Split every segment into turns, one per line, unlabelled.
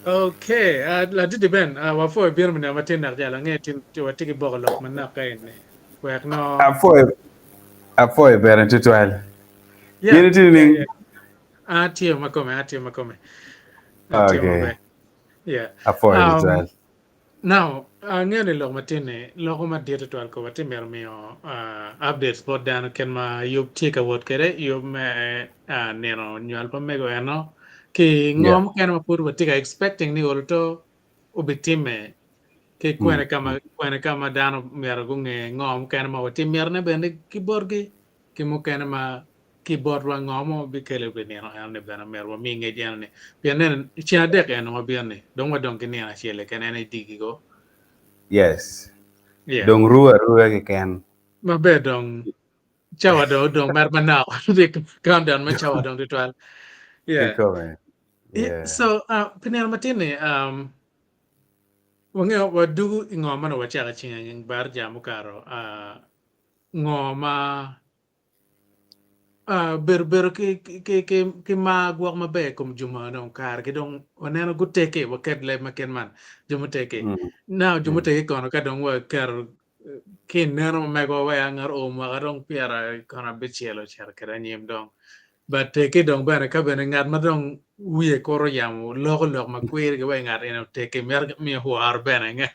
Okay, la di ben wa fo bir mi na matin na jala nge tin ti wa tigi bogolok man na kay ne. Wek no.
Afoy beren tutual.
Yeah,
Yeni
yeah,
tuning.
yeah. Atio makome. Atio
Okay.
mabe. Yeah.
Afoy
Um
tutual.
now nge ne lok matin ne lok ma di to ko wa tim mer mi updates pod dan ken ma yub tika wot kere yub me ne no nyal pa mego eno ki
Yeah.
ngom ken ma pur wa tika expecting ni olto ubitime ke
Mm.
kwene kama dano mier gunge ngom kene ma wati mier ne bende kiborgi kimu kene ma keyboard wa ngomo bi kele be ne ne bena mier wa mi nge jene ne pianen chia dek en wa bierne don wa don kini na chiele kene ne digi go
Yes.
yeah
Dong rua ke ken.
ma be dong chawa dong mer manao dik calm down ma chawa dong ditwal yeah
Iko man.
yeah
Yeah.
so pinel matine wange wa du ngoma no wa chaga chinga bar jamu karo ngoma ber ke ma gwak mabe kum juma no kar ke dong oneno guteke waket le maken man juma teke
Mm.
now juma
Mm.
teke kono ka dong wa kar ke neno me go wa ngar o ma dong piara kono bichielo char kera nyim dong but teke dong bana ka bana ngat ma dong wiye koro yamo lok ma kwer ke wa ngat eno teke mer mi huar bana nga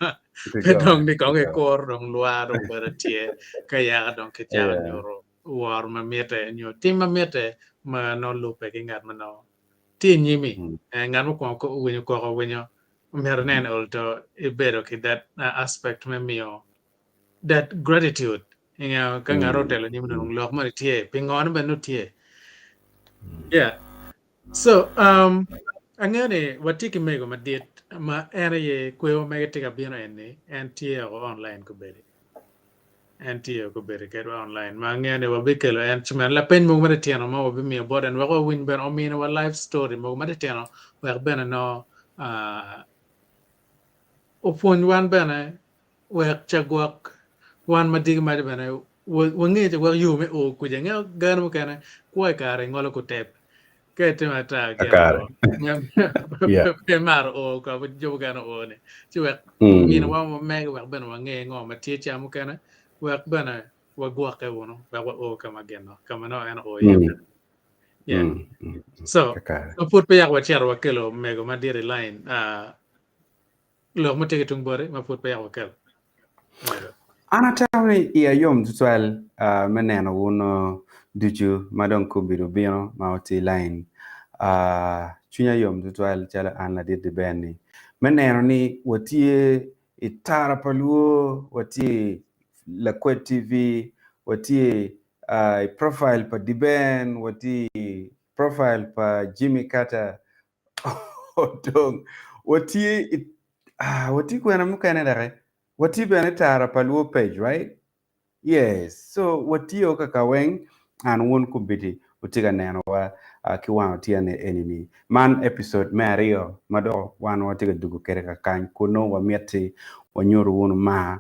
pe
Iko
dong
man.
ni konge
Iko.
kor dong lwa dong bera tie ka ya dong ke cha
Yeah.
nyoro war ma miete nyo tim ma miete ma no lupe ki ngat ma no ti nyimi
Mm.
ngat mo ko winyo ko winyo mer nen olto ibero ki that aspect me mio that gratitude ka ngaro
Mm.
telo nyim
Mm.
no lok ma tie pingon be no tie
Mm.
yeah so angene watiki mego madit ma ene ye kweo mega tika bino ene en tie online ko beri en tiyo ko beri kedwa online ma ngene wabikelo en chumen la pen mo mare tiano ma wabi mi boden wa win ben o min wa life story mo mare tiano wa ben no o pon wan bene wa chagwak wan madig ma bene wa nge wa yu me o ku je nge gan mo kana kwa kare ngolo ko tep ke te mata geno
Akar.
nyam
Yeah.
pe mar o ka bu jo gano o ne ci wa min
Mm.
wa mo me wa ben wa nge ngo ma tie cha mo kana wa bene wa gwa ke wono wa o kama geno kama no en o ye
Mm.
yeah
Mm. Mm.
so
Akar.
no put pe ya wa chero wa kelo mego ma dire line lo mo tege tung bore ma put pe ya wa kelo mego
Ana tawni iya yom tutual meneno uno duju madon kubiru bino mauti line. Chunya yom tutual chala an la di benni. Meneno ni watie itara paluo, watie la Kwet TV, watie profile pa Diben, watie profile pa Jimmy Carter. Odong watie watie kwena mukene dare. Watie bene tara paluo page, right? Yes. So watio kaka weng an won kubiti utiga neno wa ki wan utia ne enemy man episode mario mado wan watiga dugu kere ka kan kuno wa mieti wa nyuru won ma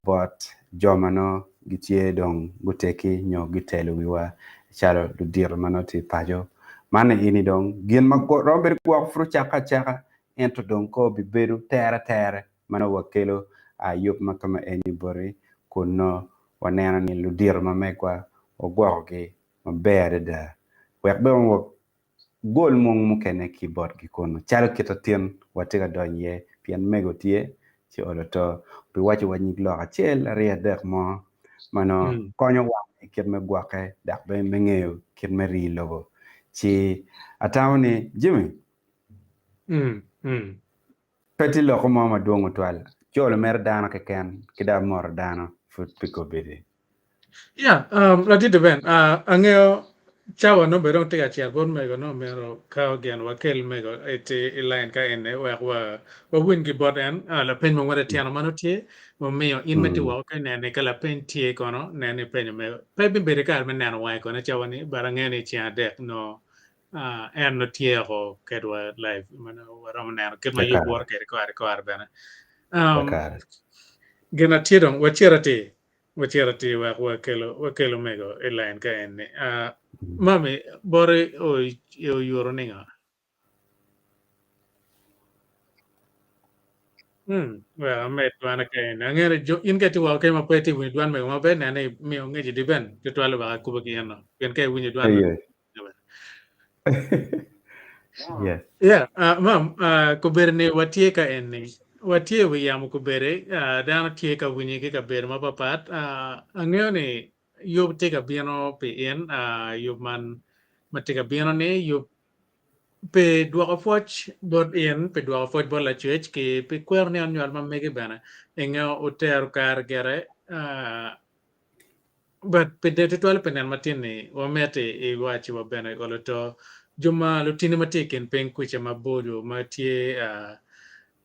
but jomano gitie dong guteki nyo gitelo wiwa chalo ludir manoti pajo man ini dong gin mago romber kwa fru chaka chaka ento dong ko biberu tere mano wakelo ayup makama anybody kuno waneno ni ludir mamekwa ogwoko maber da wek be wo gol mong mukene keyboard gi kono chalo kito tien watiga donye pien mego tie ci olo to bi wacho wanyig lo achiel ariyo adek mo mano konyo wang kit me gwake dak be meng'eyo kit me ri logo ci atawni Jimmy peti loko mo maduong' twal cholo mer dano keken kida mor dano fut piko bidi.
yeah lati de ben angeo chawa no be don tiga chiel bon mego no mero ka gen wa kel mego ete line ka ene wa win gi bot en la pen mo wada tiano mano tie mo mio in meti wa ka ne ka la pen tie kono ne ne pen me pe bin be ka men nano wa kono chawa ni barangene chia dek no en no tie ho kedwa live mano wa rom ne ket ma yobor ke ko ar bena um
Dakar.
gena tiedong wachirati wakelo mego e line ka en mami bore o yoro ninga Well, I met one again. Angere jo in get to walk him up with one me one ben and a me on edge depend to 12 hour Kubakiano. Can get when you do one.
Yes. Yes.
Yeah, ma'am, kuberne watie ka enne. Watie we yam kubere, dana tie ka winyi ka ber mapapat. Angeo ne you take a piano pe in, you man matika piano ne you pe dua ka foch bot in pe dua ka foch bot la church ke pe kwer ne annual ma mege bana. Engeo uter kar gere, but pe de tual pe nan matini wa mete e wachi wa bene oloto juma lutini matiken pen kuche mabodo matie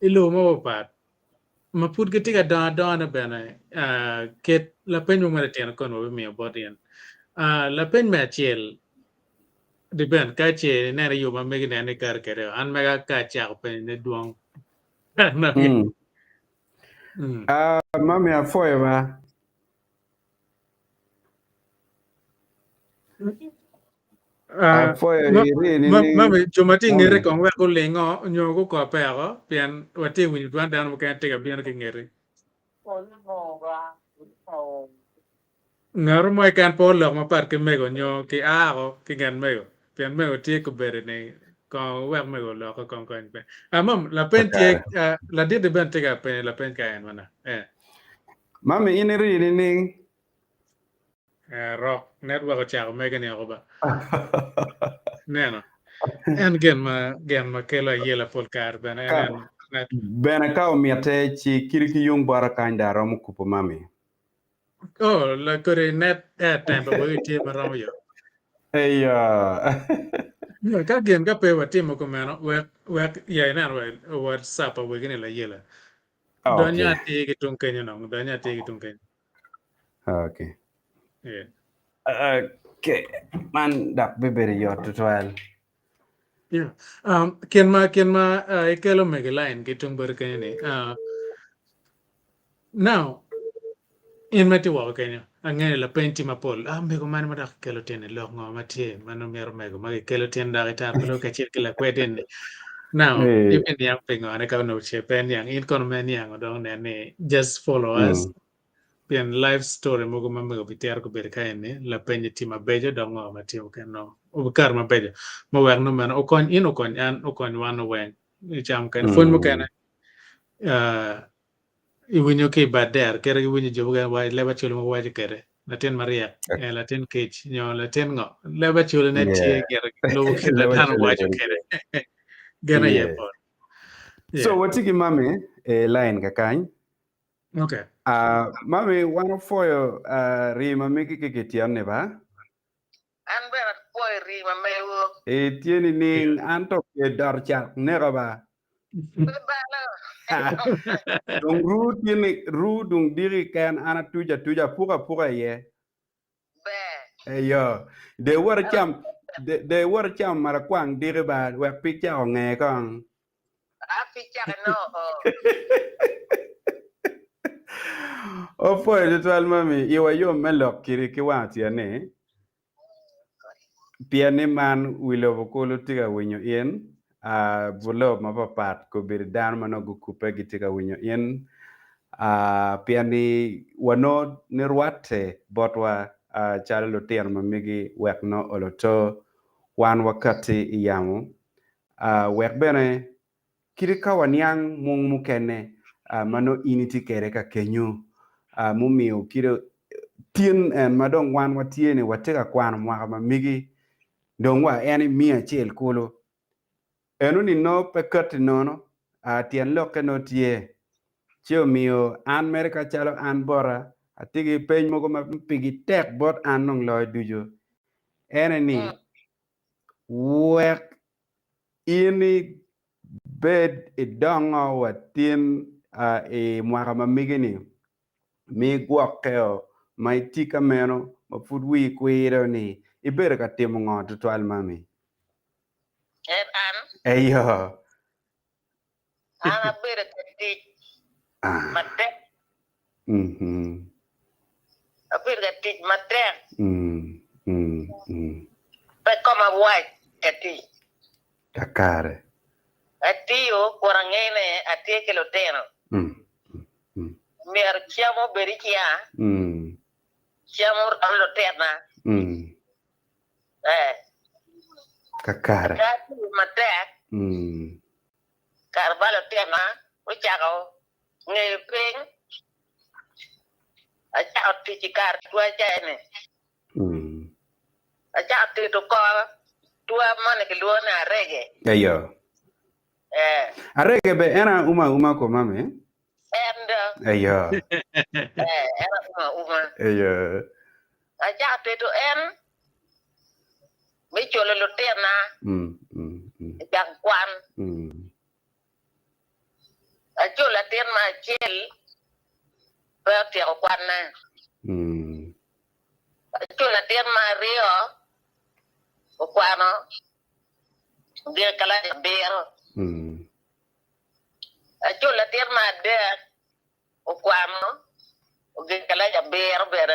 ilo mo pat ma put ke tiga da na bene ket la pen mo mara tian kon wo mi bodien la pen ma chiel de ben ka che ne re yo ma me ne kar kere an mega ka cha pen ne duong na ge
Mm. Mami afoyo ma. Afoyo iri ni.
Mami chumati ngere
Mami.
kong wa ko lengo nyo ko pe ko pian wati win duan dan mo kan tiga bien ke ngere ngar mo kan po lo ma par ke mego nyo ki a ko ki gan mego pian mego tie ko bere ne ko wa mego lo ko kon kon pe amam la pen tie
Takare.
la de ben tiga pe la pen ka en mana
Mami iri ni.
ro network ko cha ko mega ne ko ba ne no en gen ma ke la yela pol kar ben
Ka
en net
bena ka omiate chi kiriki yung bara kanda romu kupo mami.
oh la ko net time pa bo tie ma ram yo
Hey,
no ka gen ka pe wa tie mo ko meno we ya na we whatsapp we gene la yela Donya
okay.
tigi tung Kenya no, donya tigi tung Kenya.
Okay.
Yeah.
Okay. Man dak biberi yo tutual.
Yeah. Ken ma ikelo mege line ki tung ber Kenya ni. Now in mati wa Kenya. Angene la penti ma pol. Mego man ma dak kelo tene lo ngo ma tie mano mero mego ma kelo tene da itar ko ka chir kila kweden ni. Now
Hey.
even yang pengo ane ka no che pen yang in kon men yang dong ne just follow us.
Mm.
Pian life story mogo mamego bitiar ko ber kaene la penye tima bejo dongo matio ke no ubukar ma bejo mo wer no man okon in okon an okon wan wen cham ken fon mo ken
Mm.
iwinyo ke bader kere iwinyo joga wa leba chulo mo waje kere latin maria latin kech nyo latin ngo leba chulo ne tie
Yeah.
kere lo ke la
Lewa
dan
chule
waje kere
kere.
gana ye
Yeah.
pot
So
yeah
watiki mami line kakany.
okay
Mami wano foyo rima miki kikitian ne ba?
An berat boy rima mewo.
Tieni ning
yeah
anto ke dar chak ne ka ba?
Bala.
Dong ru tieni ru dung diri kan ana tuja puka ye.
Be.
Yo, de war cham mara kwang diri ba wek pik cha o nge kong.
Afi chak no.
O foyo tutual mami, iwa yo melok kiri kiwa tiane. Piane man wilo vokolo tiga winyo in, bulo mapapat ko biridan mano gukupe gitiga winyo in, piani wano nirwate botwa chale lotian mamigi wekno oloto wan wakati iyamu. Wek bene kiri kawanyang mung mukene mano initi kere ka kenyu mumiyo kiri tien en madong wan watiene watega kwan mwaka mamigi dong wa eni mia chiel kulo enu ni no pekati nono tien loke no tie chio mio an merika chalo an bora atigi peny moko ma pigi tek bot an nong loy dujo ene ni wek ini bed idongo watin e mwaka mamigi ni mi gwok keo ma itika meno ma fud wi kwiro ni ibere ka timo ngot twal mami
En an.
eyo
Ana bere kati. Mate.
Mhm.
Abere kati mate. Pe
Mm.
koma white kati.
Takare.
Ati yo korangene ati kilo teno. Mer chiamo berikia. Chiamo allo terna.
Kakare.
Kati matek. Karbalo terna. Uchako. Ngepeng. Achao tichikar tua jane. Achao tito ko. Tua mane kiluona rege.
Ayo. Arege be era uma ko mame.
And
Ayo.
era uma.
Ayo.
Achao tito en. Mấy chỗ là lột tiền na, chẳng quan. Ở chỗ là tiền mà chêl, và tiền quan na. Ở chỗ là tiền mà rio, quan nó, dia kala beer. Ở chỗ là tiền mà dia, quan nó, dia kala beer beer.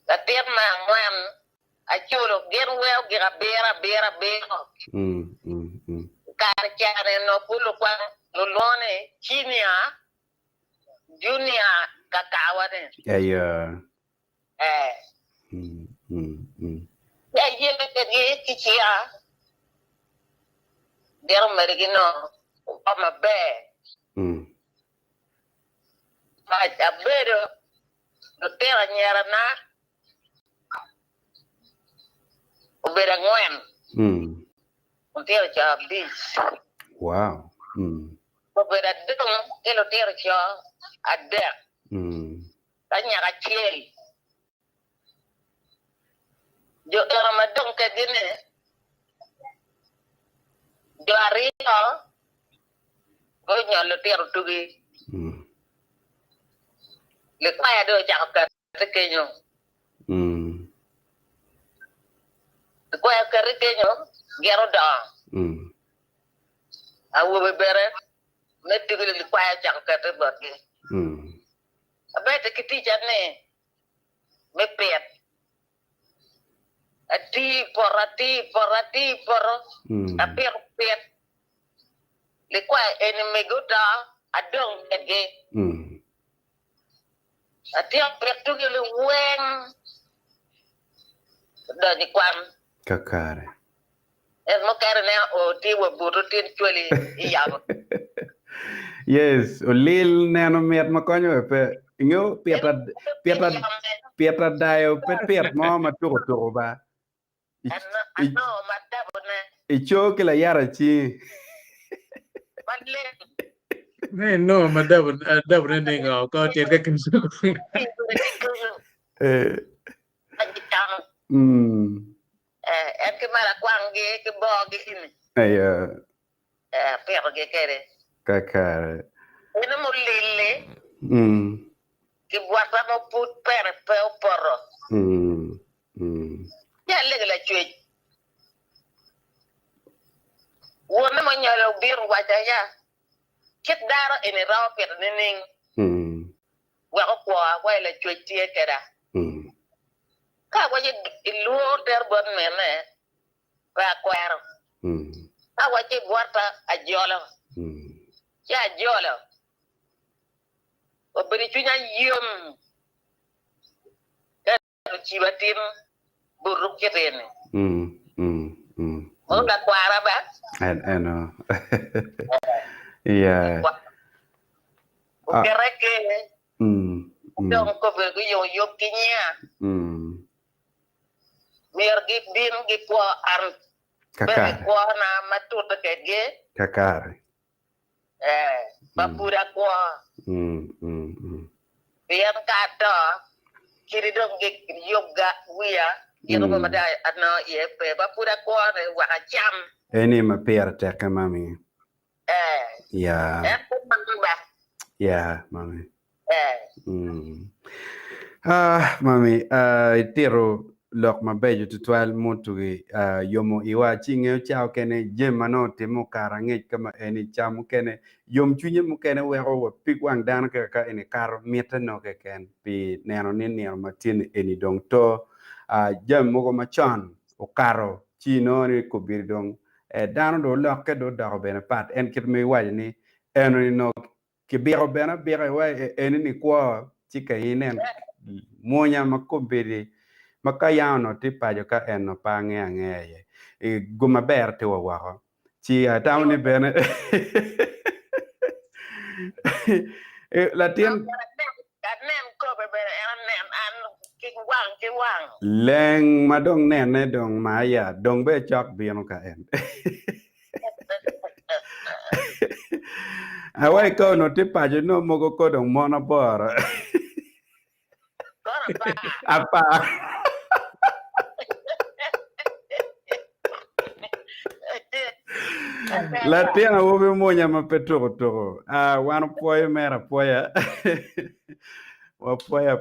Ở tiền mà ngoan. Achulo get well get a beer. Carchare no pulo kwa lolone chinia junior kakawade.
Yeah.
Ya yele ke kichia. Der merigino ama be. Ma abedo do tera nyara na. Ubera ngwen. Until job this.
Wow.
Ubera dong elo tero cho adek. Tanya kacil. Jo era madong ke dine. Jo ario. Go nyalo tero tugi. Le kaya do chakka tekenyo. Kaya kerikeño gero dong. Awu bere metigil li kwaya chakka bagi. Abete kiti jane me pet. Ati por. Apir pet. Li kwaya eni meguta adong ege. Ati apir tugil weng. Do ni kwan.
Kakare.
Mo kare ne o ti wo buru tin chweli iyam.
Yes, o lil neno miet makonyo pe ingo pieta dayo pet mo maturo ba.
Ano matabone.
Icho kila yara chi.
Madle.
No, madab ningo ko tier ka kinsu.
Ke mara kwangi ke bogi ini.
Ayo.
Pero ke kere.
Kakare.
Ina mo lele. Ke buata mo put pere pe oporo. Ya lege la chwe. Wona mo nyalo bir wacha ya. Kit dara ini raw per nining. Wa ko wa la chwe tie kera. Ka waje ilu ter bon mene. Ba kwero. Ka waje buata ajolo. Ya ajolo. Oberi chunya yum. Ka chibatin buruk kitene. Oga kwara ba?
I know. Yeah.
Kereke. Dong ko be yo kinya. Mir gip din gip wa ar.
Kakare.
Kwa na matut kege.
Kakare.
Bapura kwa. Biar kata kiri dong gip yoga wia. Yero mamada ano yepe bapura kwa ne wakacham.
Eni mapera teka mami. Yeah. Yeah, mami. Mami, tiro lok mabejo tutual mutugi yomo iwa chinge chao kene jemano timo karange kama eni chamu kene yom chunye mu kene wero wa pigwang dan ka eni kar mieta no ke ken pi neno ni neno matin eni dong to jem mogo machan o karo chino ni kubiri dong dano do lok ke do dago bene pat en kit me waje ni eno no ke biro bena biro wa eni ni kwa chika inen monya makobere makayano ti pajo ka eno pa nge e guma ber te wa chi tawni bene la tien leng madong ne dong maya dong be chok bieno ka en awai ko no ti pajo no mogo ko dong mona bor apa la tiena wo be monya ma petoro wan poye mera poya wa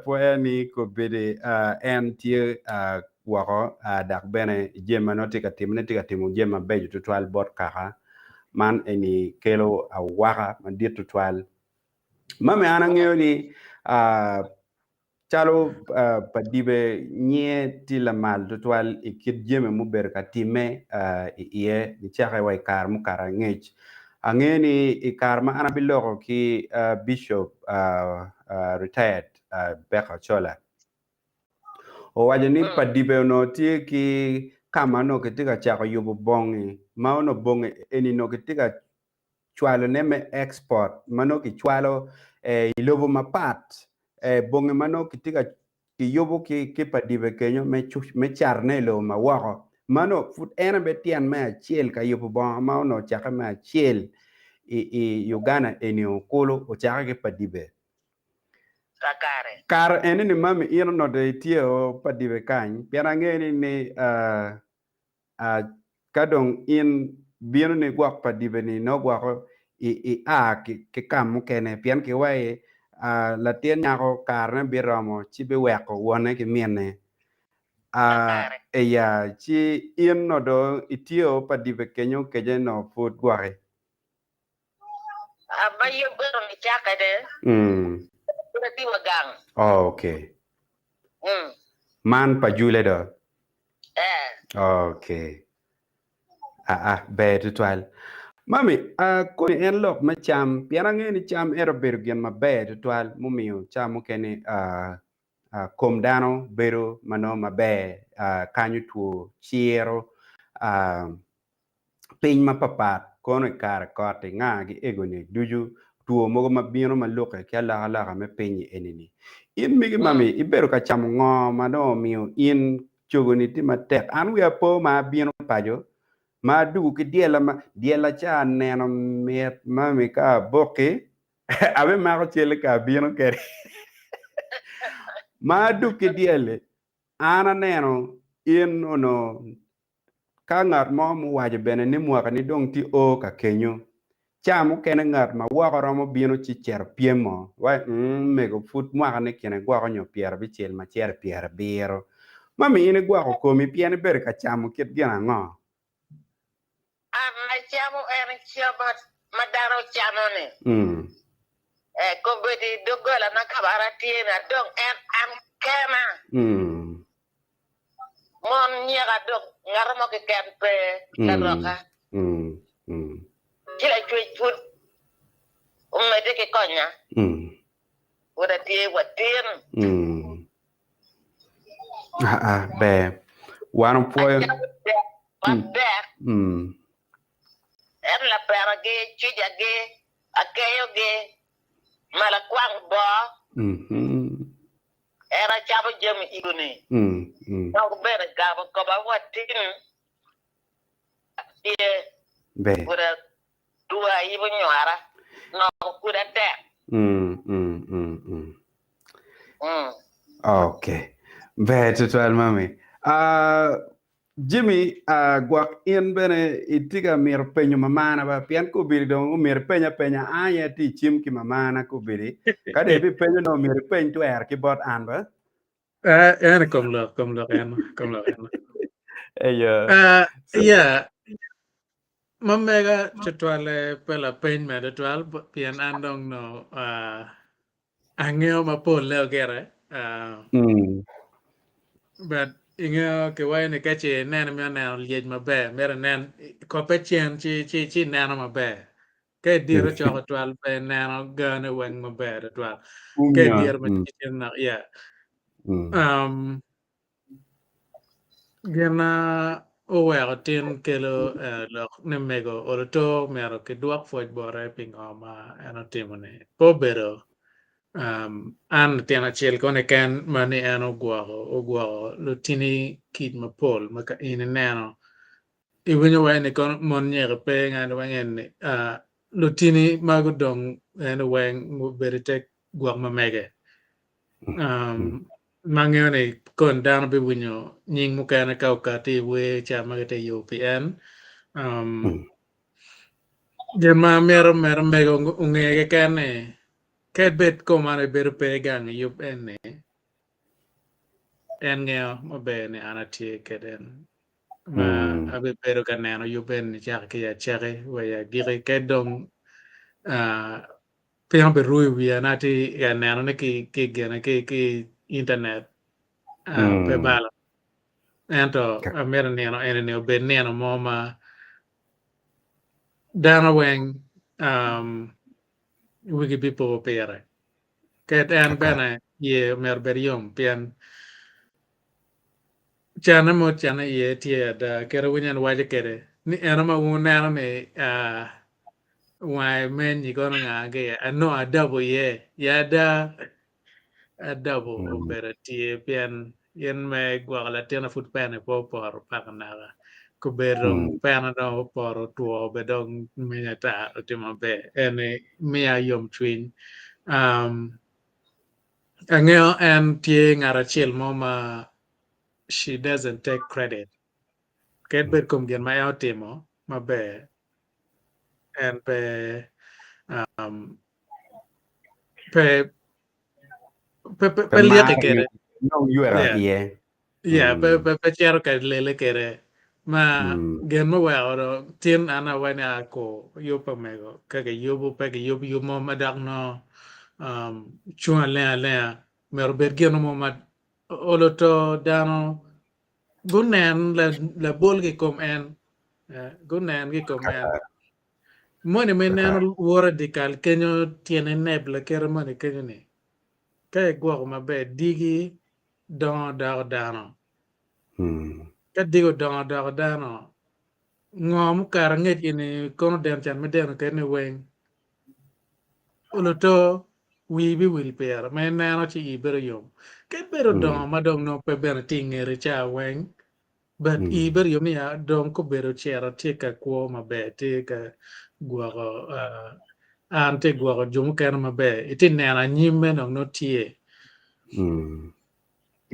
poya ni ko bede en tie wako dak bene jema no tika timu jema bejo tutual bot kaka man eni kelo waka man dir tutual mame ana ngeo ni chalo padibe nye tila mal tutual ikit jeme mu berka time iye ni chaka way kar mu kara ngech angeni ikar ma ana biloko ki bishop retired Beka Chola o waje ni padibe no tie ki kama no kitika chako yubu bongi ma no bongi eni no kitika chwalo neme export mano ki chwalo ilobo mapat bongi mano kitika ki yubu ki padibe kenyo me charne lo ma wako mano fut ena betian me achiel ka yubu bongi ma no chaka me achiel i Uganda eni okolo o chaka ki padibe kar eni ni mami ino no de tio padibe kany piana ngeni ni kadong in bieno ni gwak padibe ni no gwako ki kam kene pian ki wai la tien nyako kar ne biromo chi bi weko wone ki miene ya chi in no do itio padibe kenyo keje no food gwake
bayo bero ni chaka de ti wagang
okay man pa jule do okay be tutual mami ko en lok ma cham piana ngeni cham ero beru gen ma be tutual mumio cham kene kom dano beru mano ma be kanyu tu chiero piny ma papat kono kar kote ngagi egoni duju tuo mogo mabino maluke kia laka me piny enini in migi mami iberu ka cham ngo mano mio in chugoni ti matek an wi apo ma bino pajo ma dugu ki diela cha neno met mami ka boki abe ma ko chele ka bino kere ma dugu ki diele ana neno in ono ka ngat mo mu waje bene ni mwaka ni dong ti o ka kenyo chamu kene ngat ma wako romo bino chi cher piemo wa mego fut mwaka ni kene gwako nyo pier bichel ma cher pier biro mami ini gwako komi pieni ber ka chamu kit gina ngo
chamo en chamo madaro chamo ni ko bedi dogola na kabara tiena dong en am kema mon nyega dong ngarmo ke kempe la roka kila chwe umede ke konya ora tie watin
be wan poyo
en la pera ge chija ge akeyo ge mala kwang bo era chabo jemi iguni no bere gabo ko ba watin tie
be
ora dua ibu nyara no kuda te
okay be tutual mami Jimmy gwak in bene itiga mir penyo mamana ba pian ko biri dong mir penya aya ti chim ki mamana ko biri kade bi penyo no mir pen to er ki bot an ba
en kom lo en
eyo
ya mamega chotwale pela pen me chotwal pian andong no angeo mapol leo gere but ingeo ke wai ne kache nen me na liej mabe mere nen ko pechen chi nen mabe ke dira cho twal pe nano gane weng maber twal ke
Umya.
dira ma chitin na yeah
Mm.
gena owero tin kelo lok ne mego oloto mero ke duak foj bore pingo ma eno timone po bedo an tian achiel kone ken mani en ogwaro lutini kid mapol maka in neno iwinyo wene kon mon nyere pe ngane wangen lutini mago dong en weng berite gwak mamege mangene kon dano be winyo nying mukene ka ukati we chama te UPN jema mero mego ungege kane ket bet ko mane bedo pe gang yup ene en ngeo mabe ne anatie keden ma abe pero ka neno yupen ni chak ki ya chake we ya gire kedong piang be rui wi anati ya neno ne ki gena ki internet pe bala ento amera neno ene ne be neno moma dana weng wigi bipo pere ket en bene ye mer berium pian chana mo chana ye tie da kera winyan waje kere ni ena ma neno ne why men you gonna ngage ano adabo ye yada adabo operati pian yen me gwala tena foot pen po por pakana ku berong pen no por tuo bedong minata otima be ene mia yom twin angeo and tie ngara chiel moma she doesn't take credit ket bet kum gen ma otimo mabe and pe pe lieke kere
No, you are
yeah
here.
yeah pe chero ka lele kere ma gen mo wa oro tin ana wani ako yo pa mego kage yobu pe ke yobu yo mo madak no chua le mer ber gen mo ma olo to dano gunen la bol ki kom en gunen ki kom en mone meneno wora dikal kenyo tiene neble kere mone kenyo ni kay gwa mabe digi don dano ka digo don dano ngom kar nget ini kono den chan me den ke ne wen uloto wi bi wil per me nano chi ibero yom ke bero don ma dong no pe ber tingere cha wen but ibero yom ya don ko bero chera ti ka kwo mabe ti ka gwa an te gwa jum ken mabe iti nena nyimme no tie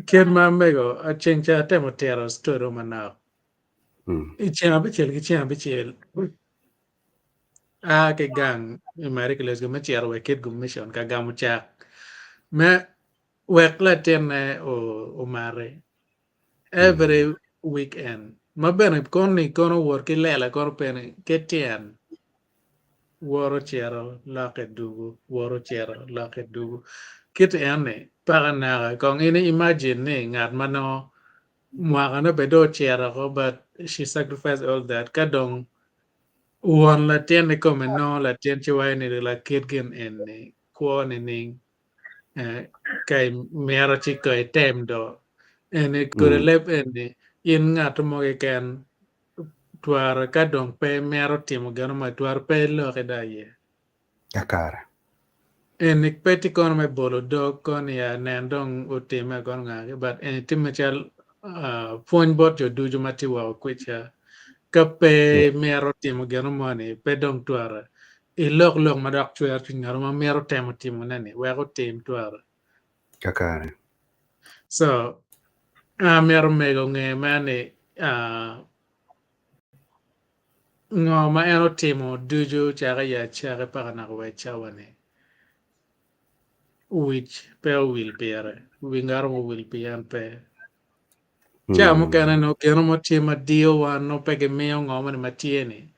ken ma mego a chen cha temo tero storo manao ichia bichel ke gang mari ke lesgo machiaro we kid mission ka gamu cha me wek la tene o mare every weekend ma bene koni kono work lela kor pene ketien woro chero la ke dugu woro chero la ke dugu kit ene para na kong ini imagine ni ngat mano mwagana bedo chero ko but she sacrificed all that kadong won la tiene come no la tien chwa ni la kid gen en ni ko ni ning kai mero chi ko tem do en ko lep en ni in ngat mo ke ken twar ka dong pe mero timo gano ma twar pe lo ke da ye
Kakara.
en peti kon me bolo do kon ya nen dong utime kon nga but en time chal phone bot jo du juma ti wa kwicha ka pe mero timo gano mani pe dong twar i lok ma dak chwer ti ngaro ma mero temo timo nani we go tim twar
Kakara.
so mero mego nge mani ngo ma eno timo duju chaga ya chaga pa na we chawane which pe will pere wingar mo will pian pe cha mo kana no keno mo tima dio wa no pe ke meo ngo ma matieni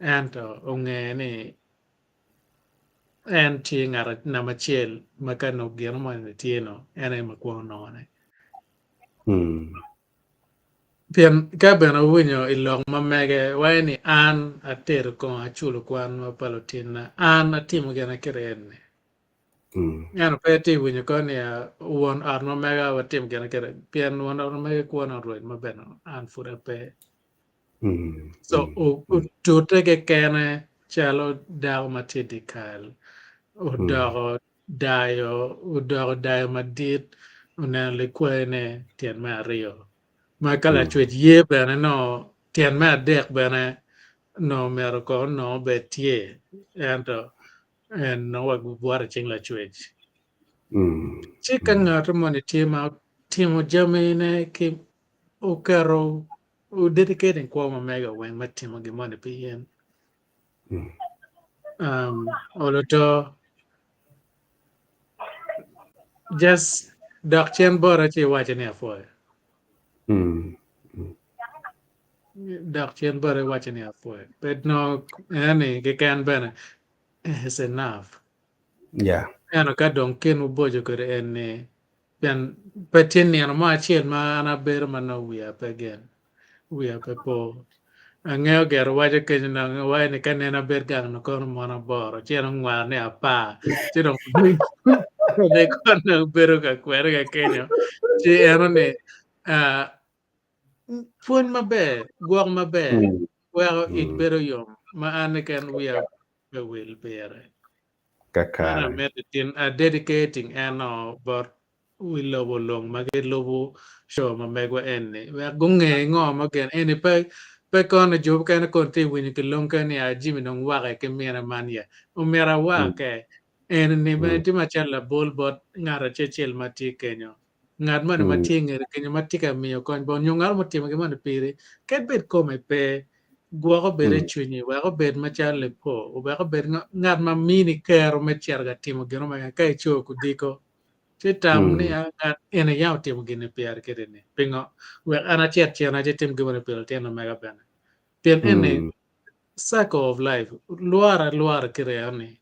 anto ongene en ti ngara na machiel makano geno ma tieno ene ma kwa no ne Pien ka beno winyo ilong mamege waini an ater ko achulo kwan ma palotina an atimo gana kirene. Yan peti winyo koni won arno mega watim gana kire pien won arno mega kwan roid mabeno an fura pe. So tute ke kene chalo dago matidi kal. Udogo dayo madit unen likwene tien ma rio. Ma kala chwet ye bene no tien ma dek bene no mero ko no betie ento en no wag buara ching la chwet. Chika ngato moni timo jamine ki ukaro dedicating kwa mega weng matimo gimone pien. Oloto just dak chen bora chi wache ni afoy. Dak chen bora wache ni afoy. But no, any can bene is enough.
Yeah.
Ano ka dong ken ubojo kore ene pen petin ni ano ma chien ma ana ber mana we up again. We up po. Angeo ger waje kenyo na ngawai ni kanena ber gang no kono mona boro. Chien ngwa ne apa. Chien ne kono beru ka kwere ka kenyo. Chi ano ni Fun maber, guang maber. Well, it better yom. Ma ane kan we are will bear. Ana meditin dedicating ano but we lobo long mage lobo show ma megwa enne. We gunge ngo magen ene pe kon job kan kon te wini ke long kan ya jimi nong wake ke mera mania. Umera wake ene ni me tima chala bol bot ngara chechel mati kenyo. Ngad man mati ngere kenyo mati ka miyo kon bon yung ngar mati mage man pire. Ket bet ko me pe gwa ko bere chunyi wa ko ber machale po u ba ko ber ngad ma mini kero me cherga timo gino ma ka icho ku diko chitam ni ngad ene yaw timo gine pier kedene pingo we ana cher na jetim gino pier teno mega ben pien ene circle of life luara kire ani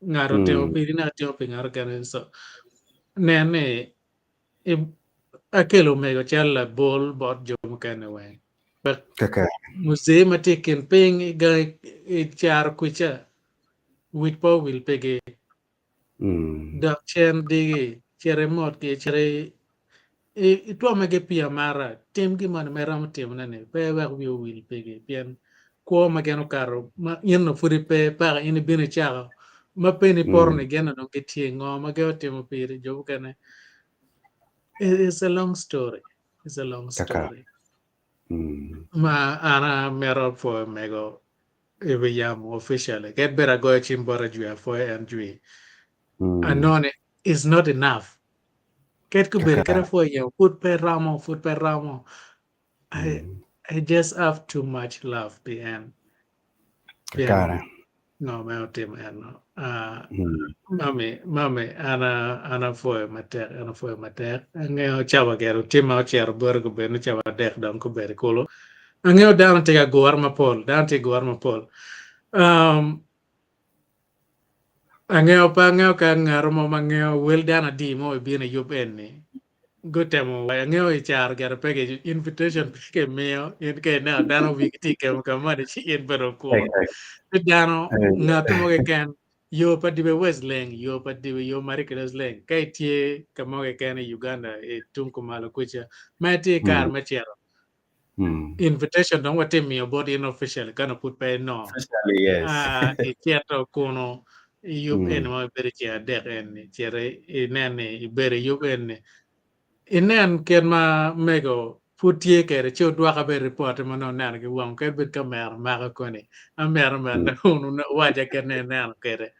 ngaro temo piri na temo pingar kan so nene akelo mego challa bol bot jom kan we but Muse matikin ping ga char kucha wit po will pege dak chen digi chere mot ke chere itwa mege pia mara tim gi man meram tim nane pe wa will pege pian ko mageno karo ma yen furi pe pa in bini charo ma pe ni porne gena no ketie ngo mageo tim pire jo kana it's a long story. Ma ana mero for mego yam officially. Get better go chimbora juu for and juu. Anone is not enough. Get kubere kera for you. Food per ramo. I just have too much love behind. No, my team no. Mami, ana for mater. Angeo chawa gero tima chero burgo beno chawa dek don kubere kolo. Angeo down take a guarma pol. Angeo ka ngaro mo mangeo wel dana di mo bine yub enni. Gutemo angeo char gar pege invitation ke meo in ke na dano wikti ke kamane chi in bero ko. Dano ngato mo ke kan yo pa dibe Westleng yo pa dibe yo marikeles leng kai tie kamo ke kan Uganda e tunku malo kucha mati kar machero. Invitation don't what me about unofficial gonna put pay no.
Officially, yes.
Ikiato kuno yub en mo bere chia dek en chere inene ibere yub en inen ken ma mego putie kere cho dwa ka be report mo no nan ki wong ke bit kamer ma ka koni amer man unu na waja ken nan kere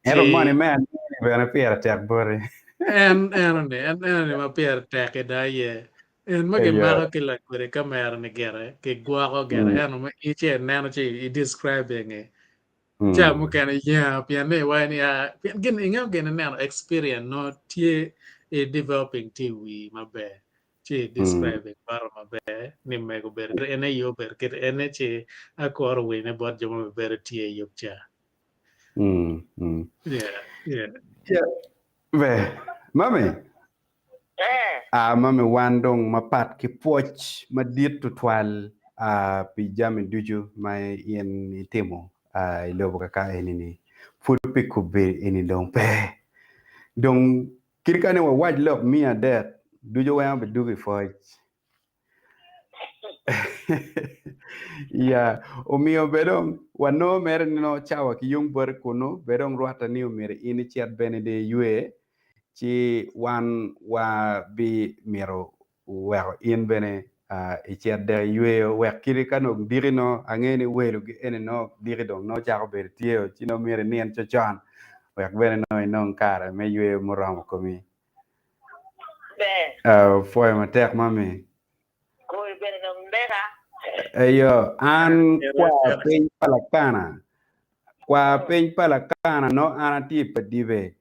Ero money man bena piera tek bori.
en ma pier tek da ye en mage ma ka la kere kamer ne gere ke gwa ko gere en ma iche nan chi I describing it. Cha mo kan ya piane wa ni pian gen inga gen nan experience no tie developing TV mabe chi describing bar mabe ni me go ber ene yo ber ket ene chi akor we ne bot jomo ber tie yo cha yeah
Ve mami Mami wandong mapat ki poch madit to twal pijami duju mai yen itemo ilobo kaka enini put pikube eni dong pe dong kirkane wa waj lok mia det dujo wa be dugi foch ya omio bedong wano mer no chawa ki yung ber kuno bedong ruata ni mer ini chat benede yue ci wan wa bi miro wa in bene i chat de yue wa kiri kano dirino angeni welu gi ene no diridong no chako ber tieo ci no mere nien chochan wa bene no non kara me yue moram ko mi foi ma tek mami
ko bene no mbera
ayo an kwa pen palakana kwa pen palakana no anati pedive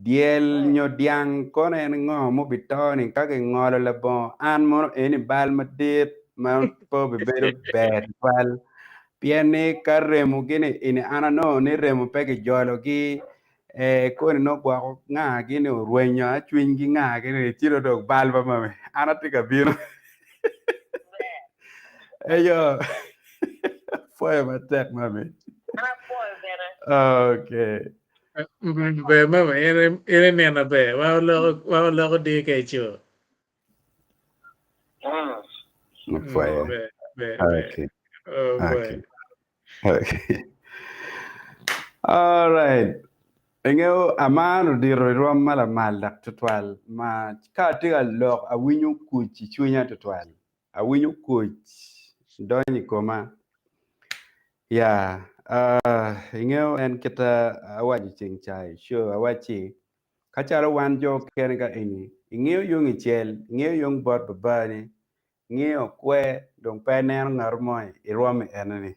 diel nyo diang kone en ngo mo bitoni kake ngolo le bon an mo eni bal madit ma po bedo bad bal piene karemo gine eni ana no ne remo peke jolo gi kone no kwa nga gine ruenyo achwin gi nga gine chiro dog bal ba mame ana tika bino eyo fue matek mame
ana boy bene
okay
be mama ere nena be wa lo di ke chu
fue
be
okay
oh boy
okay all right engeo amano di rom mala maldak tutwal ma ka tiga lok a winyu kuchi chunya tutwal a winyu kuch doni koma ya engeo en kita awaji ching chai sure awachi kacharo wan jo ken ga ini ingeo yung ichel ingeo yung bot babani ngeo kwe dong penen ngarmoy irom enani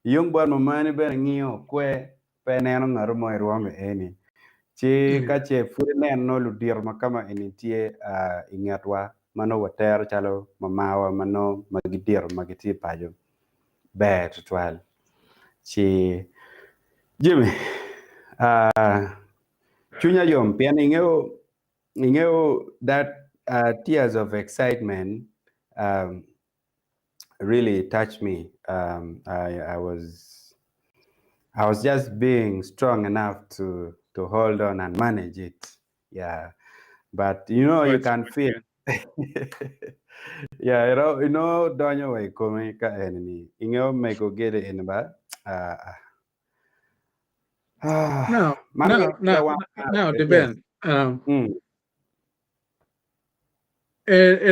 yung bot mamani ben ngeo kwe penen ngarmoy irom eni ci kache furnen no ludir makama ini tie ingatwa mano water chalo mamawa mano magidir magiti pajo bet twal ci Jimmy chunya yom pian ingeo that tears of excitement really touched me. I was just being strong enough to hold on and manage it. Yeah, but you can feel. Yeah, donyo way kome ka enemy. Me go get it in ba.
Now the
Yes.
ben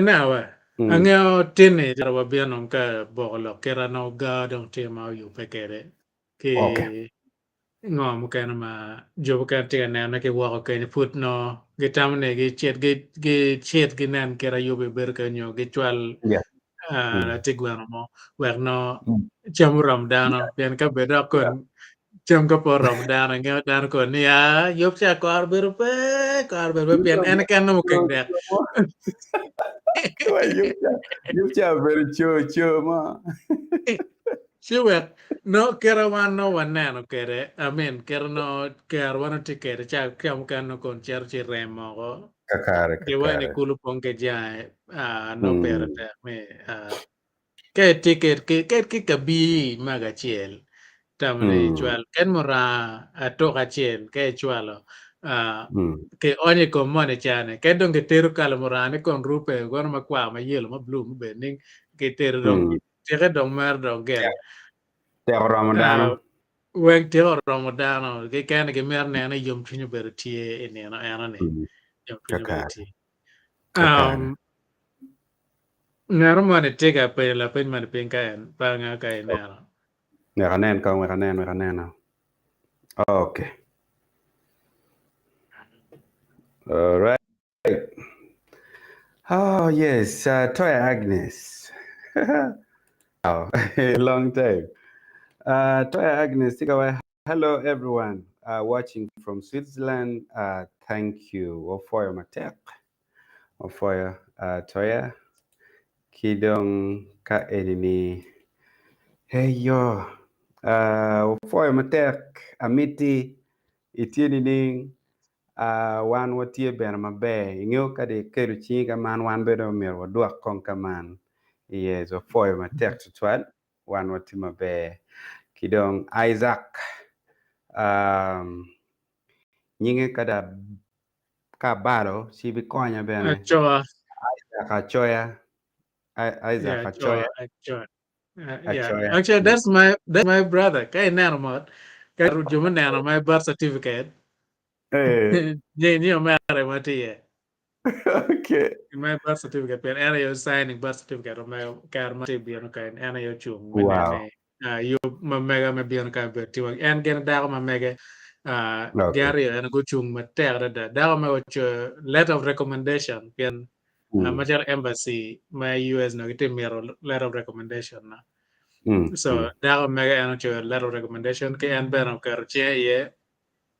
now angeo tini jarwa bianon ka bolo kera no ga dong tema yu pekere
Okay.
ki ngom kana ma jobo ka tia na ke wa ko ni put no ge tamne ge chet ge nan kera yu be ber ka nyo ge chwal
Yeah.
la tigwano mo wer no cham ramdano pian ka be da kon cham ka por ramdano ngeo dan ko ni ya yup cha kor ber pe pian en kan no keng de
You very chill, ma.
Siwet no kera wan no waneno kere amen kera no kera wan ti kere cha kam kan no kon cher chi remo go de wan
Kakare.
kulu ponke jae no perete me ke ticket ke kabi maga chiel tamne chwal ken mora to ka chiel ke chwalo ke onye ko mone chane ke dong ke teru kala mora ne kon rupe gon ma kwa ma yelo ma blue be ning ke teru dong tere dong mer dong gen
Te Ramadano.
Weng te Ramadano ke kan ke mer ne na yom pinyo ber tie ne na ana ne yom pinyo ber tie
Kakare.
ngaro mane te ka pe la pen mane pen ka en pa nga ka en na
Meranen. Okay. All right. Oh yes, Toya Agnes. Oh, a long time. Toya Agnes, take away. Hello everyone watching from Switzerland. Thank you for your matek. For Toya. Kidong ka enini. Hey yo. For your matek. Amiti. Itinining. wan watie ben mabe ing'eyo kade kero chi kaman wan bedo mer wadwak kon kaman yes o foy ma tek tutwal wan wati mabe kidong Isaac nyinge kada ka baro si bi konya bene
Choa.
Isaac Achoya Isaac Achoya
Yeah.
Achoya
Actually, that's my brother. Kay nanamot. Kay rujuman nana my birth certificate. Ni mare mati.
Okay.
My birth certificate, but ana yo signing birth certificate my kar mati biano kay ana yo chung
Wow.
manene. You mega me biano kay berti and gen dago ma mega
Okay.
Gary and go chung mater da dago ma watch letter of recommendation pian major embassy my US no gite mero letter of recommendation na. So dago mega ano letter of recommendation ke and ben kar che ye.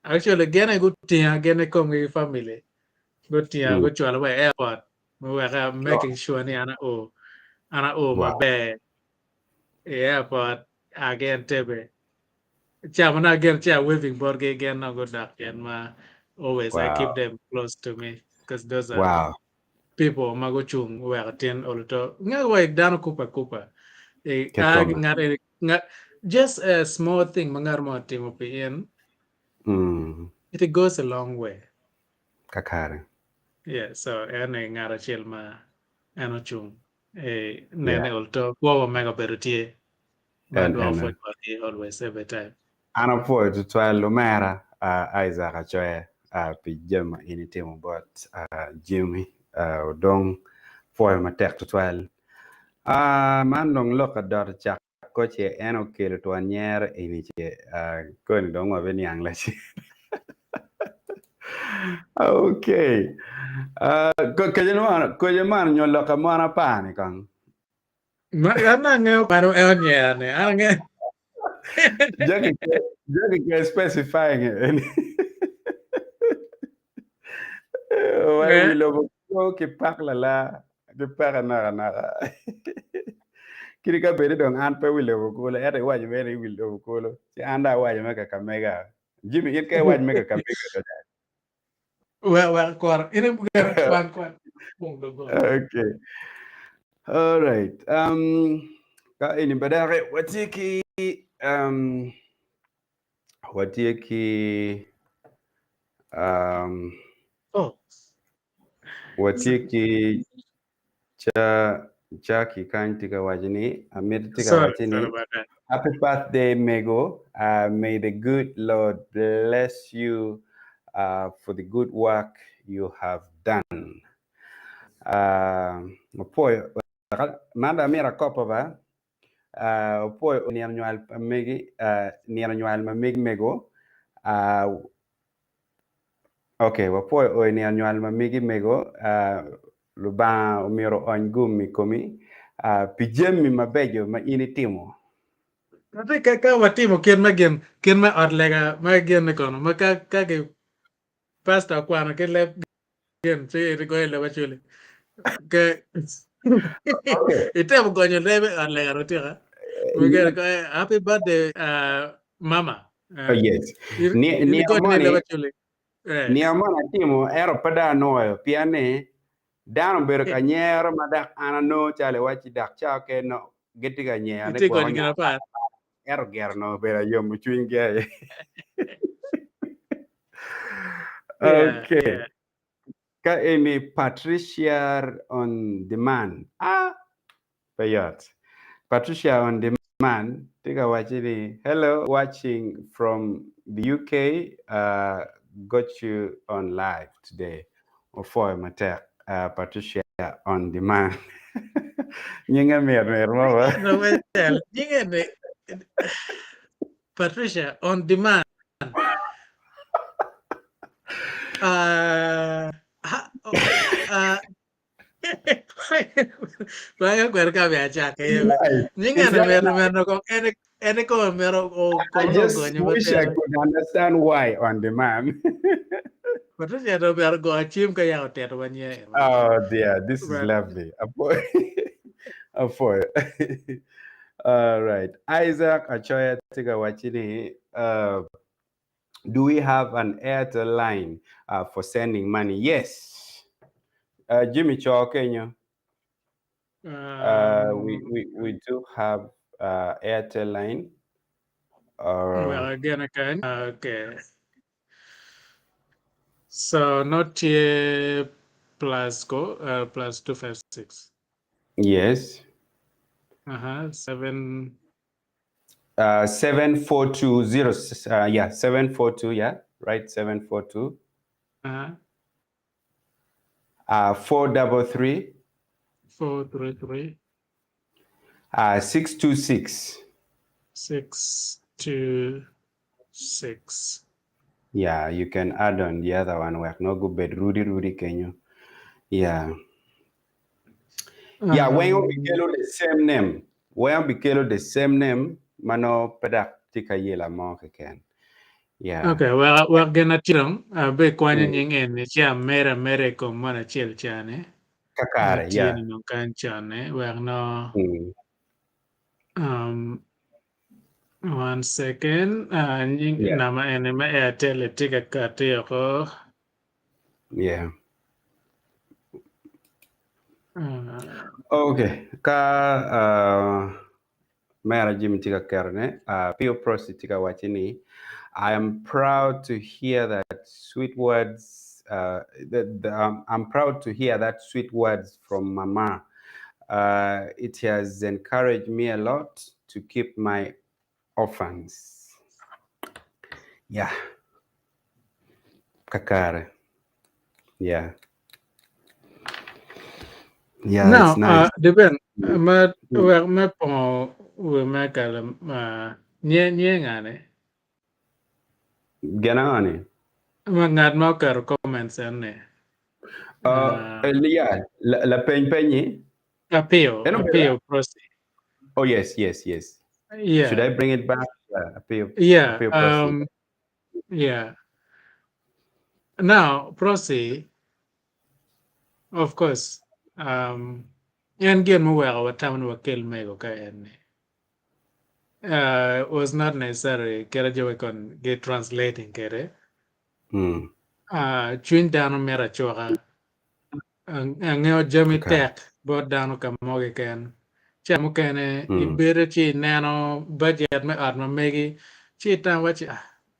Actually gen go tia gen kom family. Go tia go chwala by airport. We are making sure ni ana my
Wow.
bag airport again tebe. Chamana again waving board again no go dark and ma always I
Wow.
keep them close to me because those are
Wow.
people mago chung we are ten all to nga way down kupa.
Ketoma.
Ngat just a small thing mangar mo timo pin it goes a long way.
Kakare.
Yeah, so ene ngara chel ma ano chung
Yeah.
nene ulto kwa mega berutie but do for
And
always every time.
ana po to twa lumera Isaac Achoya pijama ini timo but Jimmy dong for ma tek to twal man dong loka dot chak ko che eno kele to nyer ini che ko ni dong wa ben yang la chi okay ko je man nyo loka mana pa ni kan
Ana ngeo paro ne ana nge
Jackie can specifying it. Why we love ke pak la ke pak na kiri ka beri dong an pe we love ko la ere waje beri we love ko lo si anda waje meka kamega Jimmy it kai waje meka kamega
well kor ini bukan kwan
okay all right ka ini badare watiki watiki Jackie kan tiga wajini amir tiga wajini happy birthday Mego may the good Lord bless you for the good work you have done poi manda mira kopa ba poi niam nyual megi niam nyual megi Mego okay poi o niam nyual megi Mego luba umiro on gumi komi pijemi mabejo ma ini timo
tapi kakak watimo kien ma orlega ma gen ne kono ma ka ke pasta kwano ke le gen se ri ko le bachule ke ite mo gonyo lebe orlega rotira we get happy birthday mama
yes
ini ko ni le bachule
niamana timo ero pada noyo piane dano bero ka nyero madak anano chale wachi dak cha ke no geti ga nyane
ite
ko
ko ni
nya
pa
ero gerno bero yom chuinge okay ka ini Patricia on demand payot Patricia on demand tiga wachi ni hello watching from the UK got you on live today for matek Patricia on demand nyinga mer mo ba
no well nyinga Patricia on demand Vaya cuerca viaja que ninguém me no con ene como me
I
con no
just
coño
wish I
meter
could understand why on demand.
pero ya no me go a chim que ya te bañe
Oh dear, this is lovely. All right. Isaac Achoya Tiga Wachini Do we have an Airtel line for sending money? Yes. Jimmy Cho, Kenya. We do have Airtel line.
Well, again, okay. So not here plus go plus 256.
Yes.
7.
7420. Yeah, 742. Yeah, right. 742. 433.
433.
626.
626.
Yeah, you can add on the other one. We have no good bed. Rudy Kenya. Yeah. Yeah, when you became the same name. When you became the same name, mano pedak tika yela mo ken. Yeah.
Okay, well, we're gonna tirong. Be kwanya nying en chia mere ko mana chiel chane.
Kakare, yeah.
Tieni no kan chane. We're no. 1 second. Nying
Yeah.
nama ene ma Airtel tika kati ko.
Yeah. Okay. Mera Jim tika kerne. Pio prosi tika wachini. I am proud to hear that sweet words. I'm proud to hear that sweet words from Mama. It has encouraged me a lot to keep my orphans. Yeah. Kakare. Yeah. Yeah,
Now,
it's nice.
depend. Ma po we ma kala nye ngane.
Ganani.
Ma ngad ma kar comments ane.
Yeah, la penny.
Appeal proceed.
Oh yes. Should I
Yeah.
bring it back? Appeal
Yeah.
proceed.
Yeah. Now, proceed. Of course. Yan gen mo wa taman wa kel mego kayane. Was not necessary kera jowe kon get translating kere. Chwin dano mera choka. Ngeo jami tek bod dano kamoge ken. Chamo kene ibere chi nano budget me art ma megi chi tan wachi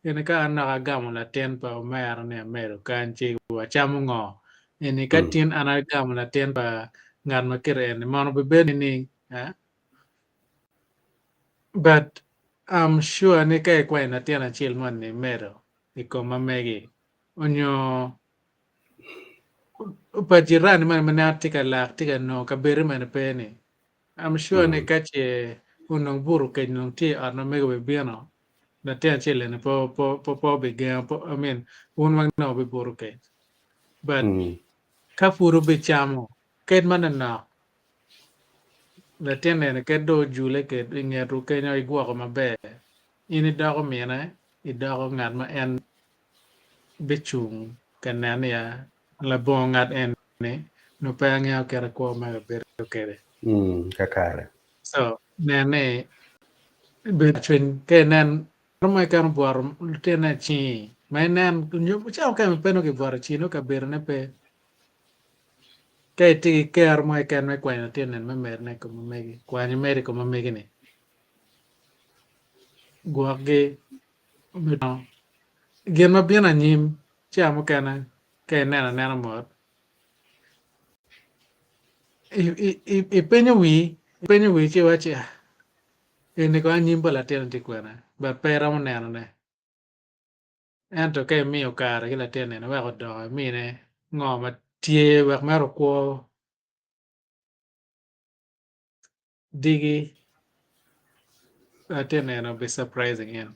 ene ka anaka gamu la ten pa mer ne mero kan chi wa chamo ngo ene ka tin ana gamu la ten pa ngan ma kere ene mano be ben ni but I'm sure ne ka kwa na ten a chil man ni mero iko ma megi onyo pa jirani man manatika la tika no ka bere man pe ni I'm sure ne kache unong buru ke nong ti arno mego be biano na te chile ne po be ge I mean un wang no be buru ke but ka furu be chamo ket man na la tene ne ke do jule ke nge ru ke no igwa ko mabe ini da ko mena I da ko ngat ma en be chung kan na ya la bo ngat en ne no pa nge ke ra ko ma be ke
Kakare.
so ne between Kenan mai kan buar tena chi mai nan nyu chao ka me peno ke buar chi no ka ber ne pe ke ti ke ar mai kan me kwa tenen me mer ne ko me kwa ni mer ko me ne gua ge me no gen ma bien anyim cha mo kana ke na mo penyo wi chi wa chi ene ko anyim bala tenen ti kwa na ba pera mo ne ento ke miyo kare ki latin nene weko do mine ngo ma tye wek mero kwo digi latin nene be surprising yen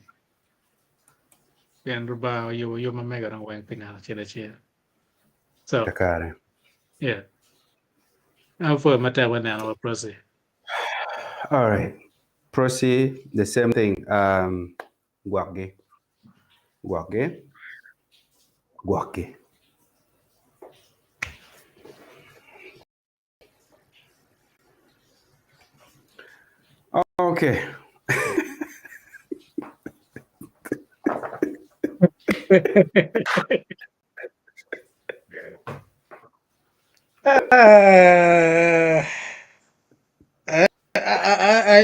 yen ruba yo ma mega no weng pinga chile chile so
Kakare.
yeah I'm for mata when I proceed.
All right. Proceed. The same thing. Guage. Okay.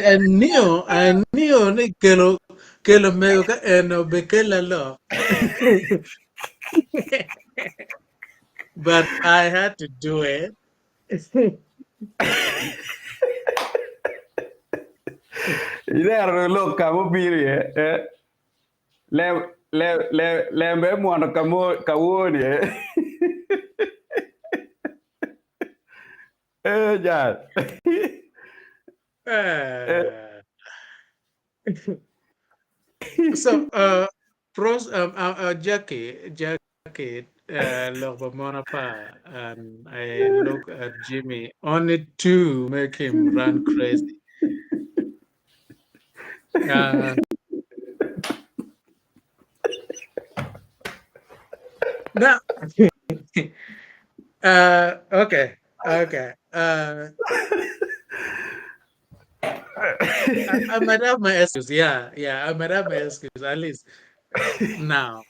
I knew ni que lo medio que no be que la lo. But I had to do it.
Idea lo kamo biri le be mo no kamo ni ja
So pros Jackie look Monapa and I look at Jimmy only two make him run crazy. Now okay. I might have my excuse. Yeah, I might have my excuse at least now.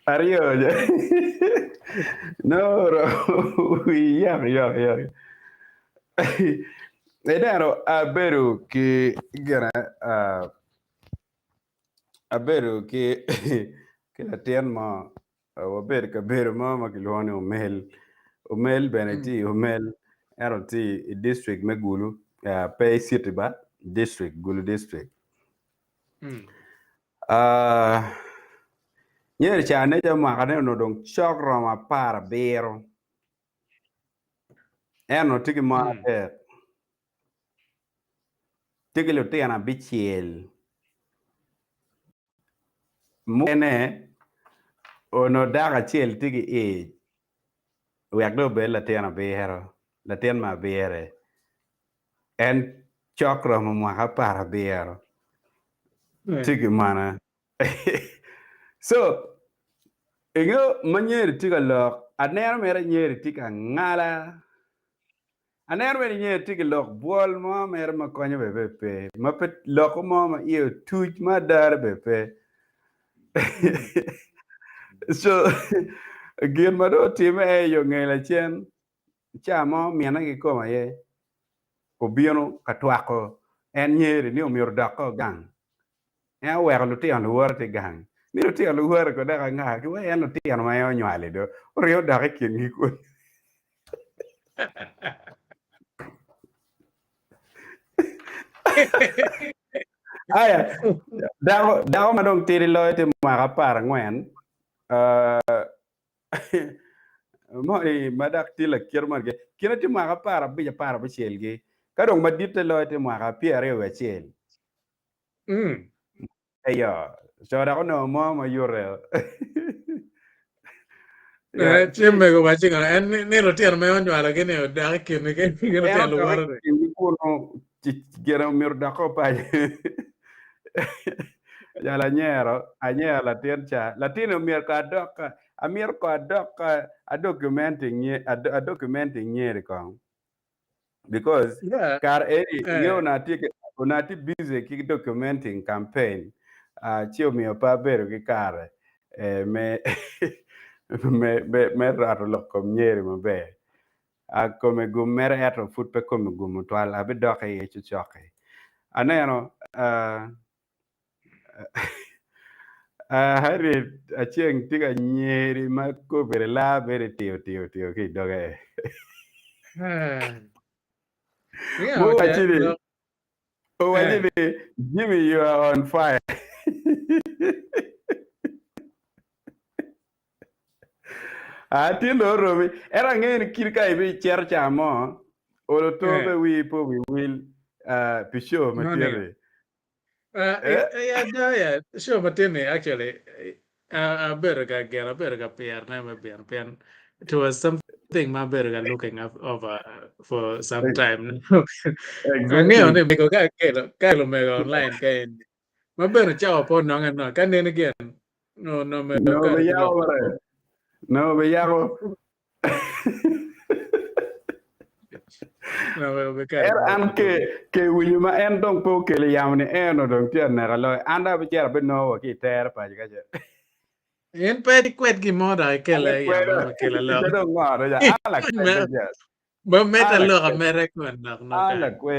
Ario no yeah Edero abero que gana abero que que la tienma waber ka bero mama kilone umel beneti umel eroti district megulu pay city ba district gulu district nyer chane jama kane no dong chokro ma para bero eno tiki ma tiki lo tiana bichiel mene ono daga chiel tiki wek do be la tiana bero la tien ma bere en chokro ma para bero tiki mana so ego manyer tika lok aner mere nyer tika ngala aner mere nyer tika lok bol mo mere ma konyo be ma pet lok mo ma iyo tuj ma dar be so again ma do time yo ngela chen chamo miana gi koma ye obiono katwako en nyeri ni omior dako gang en wero lution luor te gang ni lution luor ko daga nga ki we en lution ma yo nywale do rio daga kin gi ko aya dago ma dong tiri lo te ma ka par ngwen mo e madak tila kirma ge kina ti ma ka par bi ja par ba chel ge ka dong ma dit lo te ma ka piere we chel ayo so da no mo ma yure
Chimbe go watching and ni rotier me onyo ala gene da ke me ke rotier lo wara de.
Uno quiero mir da copa ya la nyero anyera la tiercha latino mir ka doka amir ko doka a documenting nyeri ko because kar eri yo na tike onati busy ki documenting campaign chio mio pa bero ki kare me me rato lo kom nyeri mo be come gummere eto futpe come gummo twal abi doke ye choke aneno hari achieng tiga nyeri ma ko bere la bere tio ki doge mo wachiri Jimmy, you are on fire. Atindo romi era ngeni kirka ibi chercha mo olo tobe wi po wi will pisho material
Yeah, sure, but then actually, I better get a better pair, never be pen. It was something my better looking up over for some time. Ang ngayon,
exactly
may ko kaya may online kaya my better chow upon nong and no, can then again. No, may
no
ka
be
to
yago
look.
no be yago
No, be kare
an ke winyo ma en dong po ke le yamni en dong tian na lo anda be jar be no ki ter pa ga je
En pe di kwet gi moda kele ya ma kele lo.
je dong ngaro ja ala ke be je
Ba meta
ala
lo ka mere ko no
ala
ka.
kwe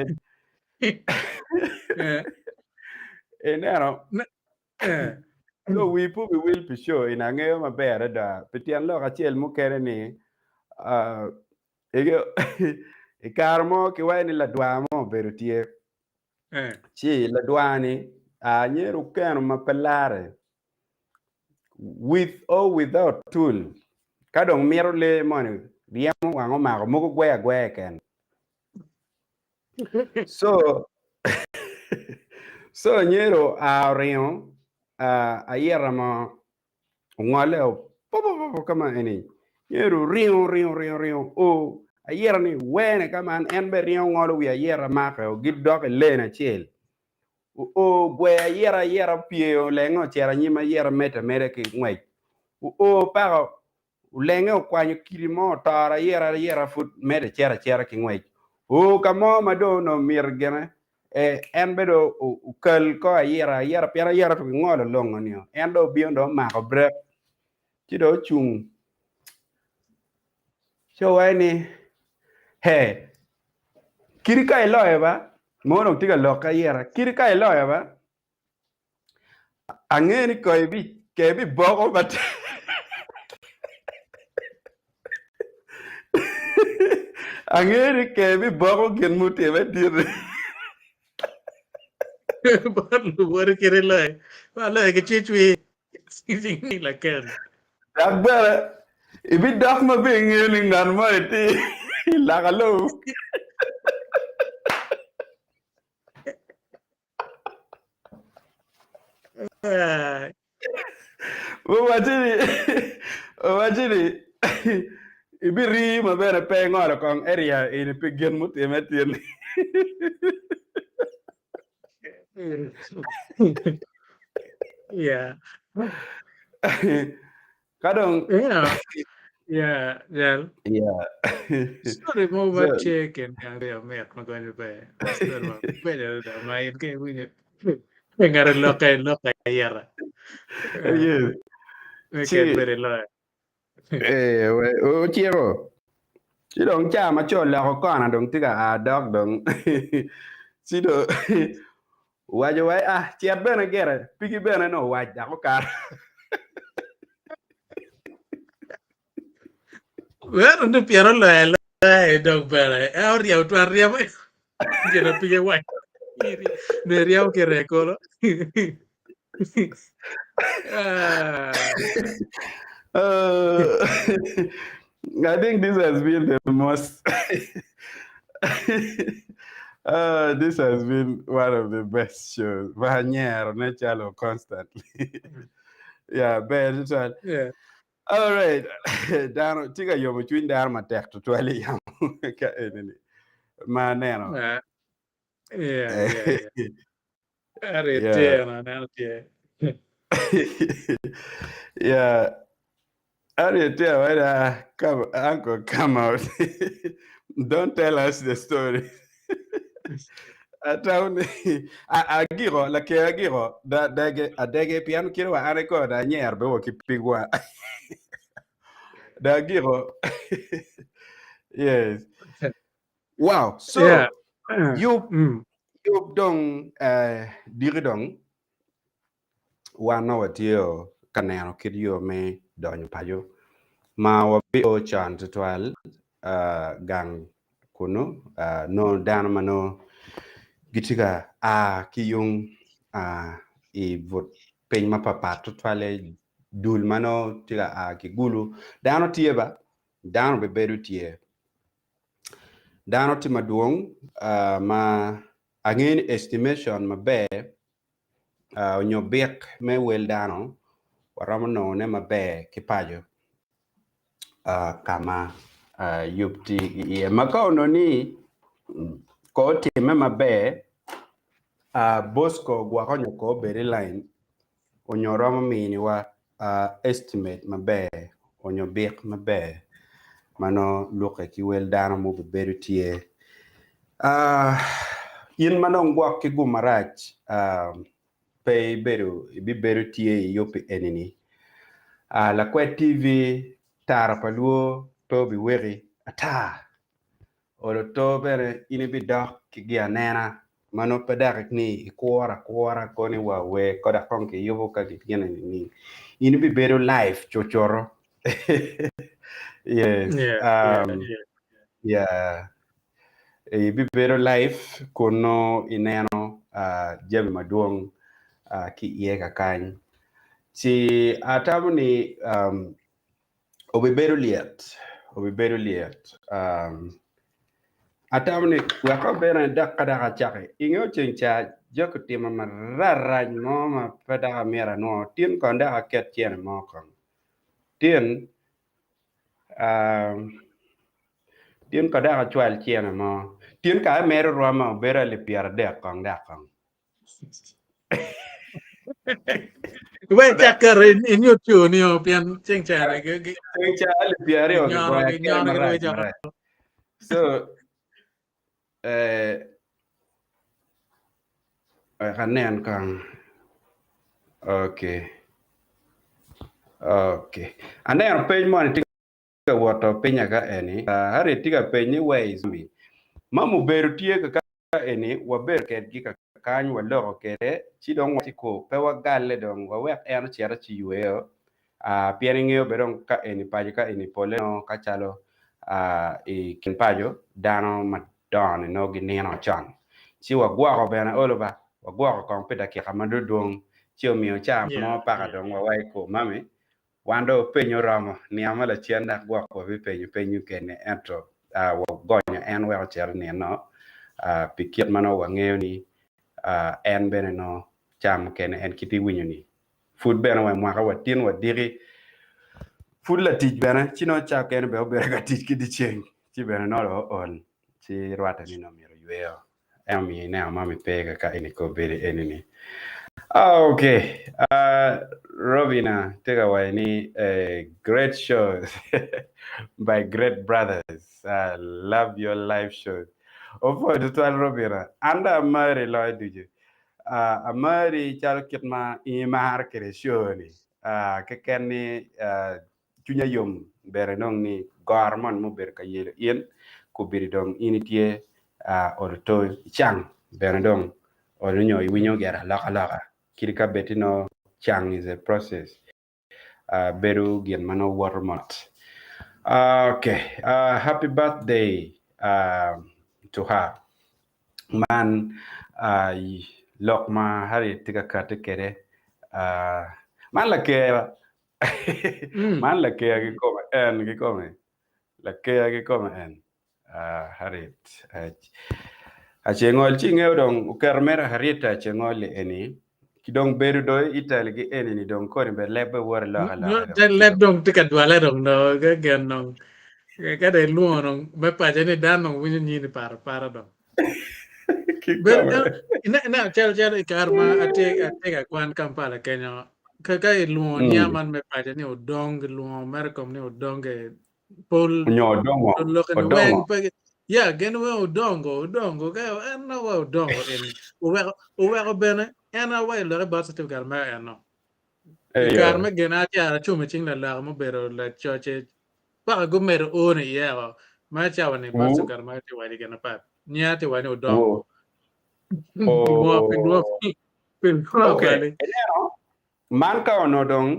Eh,
enero
eh.
so we pu we will be sure in ange ma bere da petian lo ka chiel mu kere ni ege e karmo ke wa ni la dwa mo bero tie chi la dwa ni a nyeru keno ma pelare with or without tool kadong miero le moni riemo wango mago mogo gwe ken so so nyero a rio a yera ma ngole po kama eni nyero rio o a yera ni wene kama en be rio ngolo wi a yera ma ko gidok le na chel o gwe a yera pie le ngo chera nyima yera meta mere ki ngwe o pa ulenge kwanyo kirimo tara yera fut mede chera ki ngwe o kamo madono mirgene en bedo ukal ko yera piara to ngolo longo ni en do biondo ma ko brek ti do chung so wani he kirika ilo ba mono tiga loka yera kirika ilo ba angeni ko bi ke bi bogo bat angeni ke bi bogo gen muti ba dire
Baru baru kira lah. Malah ke cuci sini lah kan.
dagbara ibi dak ma be ngeni ngan ma ti la galo o wajiri ibi ri ma bere pe ngora kong area in pe gen muti ma ti
Ya.
kadong
Ya. Ya, Jal.
yeah
Sorry mau
so
buat chicken yang dia mek makanya be. Sorry mau beda dah main kayak punya. Dengar lo kayak ya.
yeah
Kayak
chi
beri lo.
we o chiero chi dong cha ma cho la ko kana dong tiga a dog dong chi do wajo wai chiat bene gere pigi bene no waj da ko kar
Well, no piano lo dog bere. Ahora ya tu arriba. Jangan pilih white. Neriau que recolo.
uh, I think this has been the most this has been one of the best shows. Vanyero Nachalo constantly. Yeah, bad.
Yeah.
All right. Down tiga yo between dar ma tek to twali yam. Ma neno.
Yeah.
Yeah.
Yeah.
Yeah. How do you tell when come uncle come out? Don't tell us the story. Atauni agiro la ke agiro da dege piano kiro wa aneko da nyer be wo kipigwa da agiro yes wow so
Yeah.
you dong diri dong wano watio kaneno kidio me donyo pajo ma wabi o chan tutwal gang kuno no dano mano gitiga kiyung i vot peny ma papa tutwale dul mano tiga ki gulu dano tie ba dano be bedu tie dano ti maduong ma angin estimation ma be onyo bek me wel dano waramo no ne ma be kipajo kama yupti ye makao ni ko time ma be bosco gwakonyo ko beri line onyoro mini wa estimate mabe onyo bek mabe mano look ki wel dano mo be beru tie yin manong gwak ki gumarach pe beru tie yopi enini la kwe TV tar paluo to bi weri ata olo to bere ini bi dok ki gia nena mano pedak ni kwara koni wa we koda konke yobo ka ki gena ni ini bi beru life chochoro yes yeah bi beru life kono ineno jemi maduong ki iega kany si atamu ni obiberu liet atamu ni wako bera dakadaka chake ingeo chencha joko tima mararaj moma pedaka mera no tien konda aket chene mokon tien konda achwal chene mo tien ka mero roma bera li piara dekong
we chakar in Nyutu ni pian ching chare
chencha li piare o go ya kel maraj so kanen kang okay anen page mon tiga wato pinya ka eni hari tiga page ni ways mi mamu beru tie ka eni wa ber ket gi ka kany wa lo kete chi don wa ko pe wa galle don wa we en chera chi yueo pieni ngeo beron ka eni paji ka eni pole no ka chalo e kin pajo dano madon no gi neno chan chi wa gwa ko bena oloba wa gwa ko kon pita ki kamando don chi o mio cha mo pa ka don wa wai ko mami wando penyo ramo ni amala chienda gwa ko vi penyo kene ento wa gonya en wa cher ni no pikiet mano wa ngeo ni en bene no cham kene en kiti winyo ni food bene wa mwaka wa tin wa diri food la tij bene chino cha kene be obere ga tij kidi cheng chi bene no ro on chi rwata ni no miro yueo emi ne mami pega ka ini ko bere enini okay Robina take away any great shows by great brothers. I love your live shows. Opo to tell Robina anda mari lo duje amari chal kitma imar kresioni ke kenni tunya yom bere non ni garman mo ber ka yel yen ko biri dong initie orto chang bere dong ornyo winyo gera laka kirika betino chang is a process beru gian mano warmot okay happy birthday to her man lok ma hari tiga kate kere man la ke man la ke gi kome la ke gi kome en harit achengol chingeo dong kermera harita chengol eni kidong beru do ital gi eni ni dong kori be lebe wor la
leb dong tika dwale dong no ga gen nong ga de luo nong me pa jeni dan nong winyo ni para dong ber na chal karma ate kwan Kampala Kenya ka luo nyaman me pa jeni odong luo merkom ni odong pol
nyodongo
loken weng pa ya gen we odongo ka na wa odongo eni uwe ko bene ena wa le ba sa gar ma eno ikar me gena cha chume ching la mo bero la choche pa go mer o ne ya ma cha wa ne ba sa gar ma ti wa ni gena pa nya ti wa ni odongo
okay man ka ono dong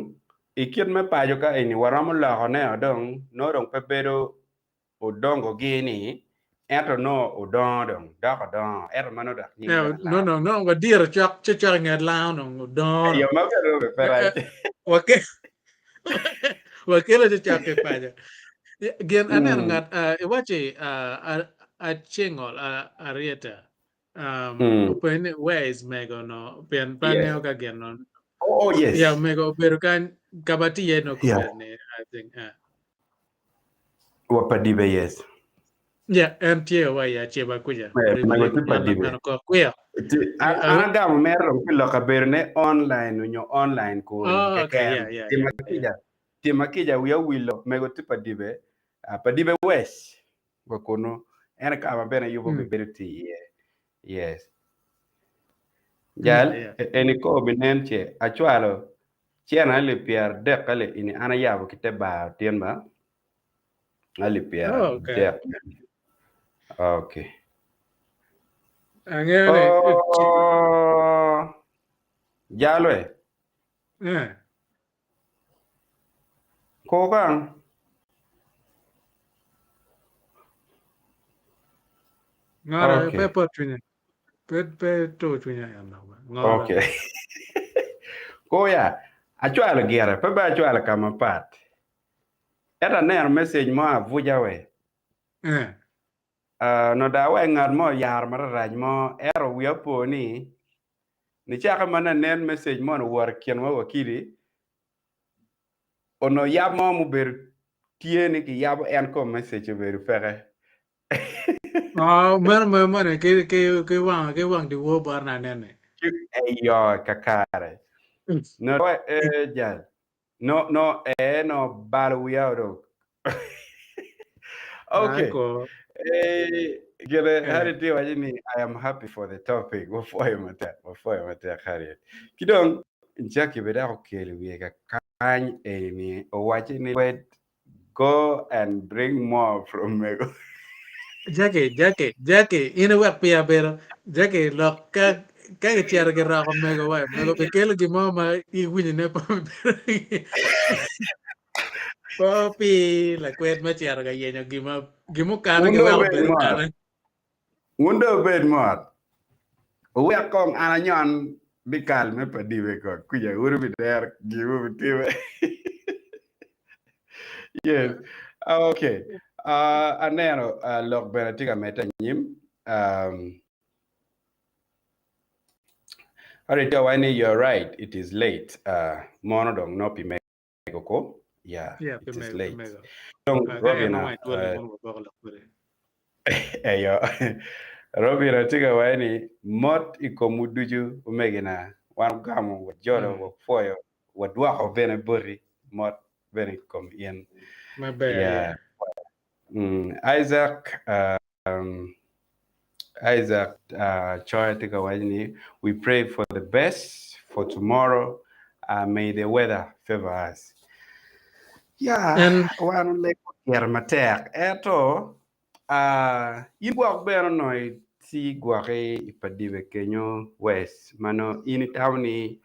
ikit me pajo ka eni waramo la one odong no dong pepero odongo gini eto no odong dako don eto mano dak ni
no wa dir chak cha ngad la no don
yo ma pero be pera
wa kela cha ke paja gen anen ngat iwache a chingol arieta open ways mego no pen paneo ka gen no
yes
ya mego pero kan kabati ye no kuberne I think
wapadibe yes
ya MTA wa ya cheba kuja
mego tipadibe
ko kuya
anaga mero pilo ka berne online nyo online ko keken timakija wiya wilo mego tipadibe padibe wes wakono ena ka ma bene yubo be beruti yes jal eni ko binen che achwalo chena le pier de kale ini ana yabo kite ba tienba ali pier de okay
angene
jalwe ko kan
ngara pe tunya pe to tunya yana ngara
okay ko ya achwalo gere pe ba achwalo kama pat eta ner message mo avuja we no da we ngar mo yar mar raj mo ero wi apo ni chaka mana nen message mo no war kien wa wakili ono yab mo mu ber tieni ki yab en ko message ber fere
mer ke wang di wo bar na nene
ayo kakare no jal no bal wi aro okay gele hari ti wajini I am happy for the topic before you mata hari kidong jaki beda ko kele wi ka kan eni o wajini wait go and bring more from Mego.
Jackie ina wak pia bero Jackie lo ka chiara ke ra ko Mego wa Mego pe kele gi mama I wini ne pa Popi la kwet ma chiara ga yenyo gimo kana ke wa bero kana
Wundo bed mot. We kong ananyon bikal me padiwe ko kuya uru bider giwu bitiwe. Yes. Okay. Anero log benatika meta nyim. Arita wani you're right. It is late. Monodong no pi megoko. Yeah. It is late. Don't Robina. Ayo. Robina tiga wani mot ikomuduju umegina wan gamu wajolo wafoyo wadwako bene buri mot bene kom yen. Yeah. Isaac Choi tiga wani we pray for the best for tomorrow. May the weather favor us. Yeah. Wan le matek eto igwak beno noi si gwake ipadiwe kenyo west mano ini tawni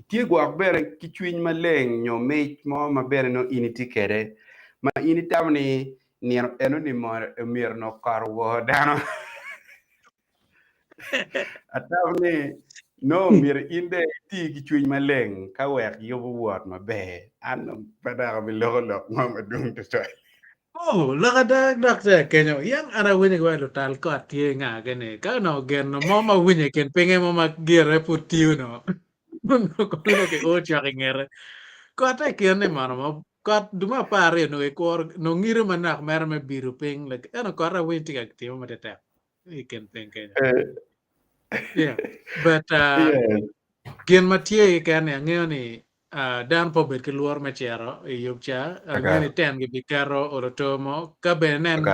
ti gwak bere kichwiny maleng nyo mech mo mabere no ini tikere ma ini tawni nier eno ni mir no karwo dano atawni no mir inde ti kichwiny maleng ka wek yobu wot mabe an pada bi lolo mama dung to so
laka doctor kenyo yang ana wini gwa lo tal ko atie nga gene ka no gen no mama wini ken penge mama gere putiu no no ke o chaki ngere ko ata kene mano ma ko duma pare no e kor no ngire manak mer me biru ping like ana ko ara wini tiga tio ma tete I ken penge yeah but gen matie kan ngeo ni dan po bet ke luar machero yukcha ngeni ten gi bikaro orotomo ka benen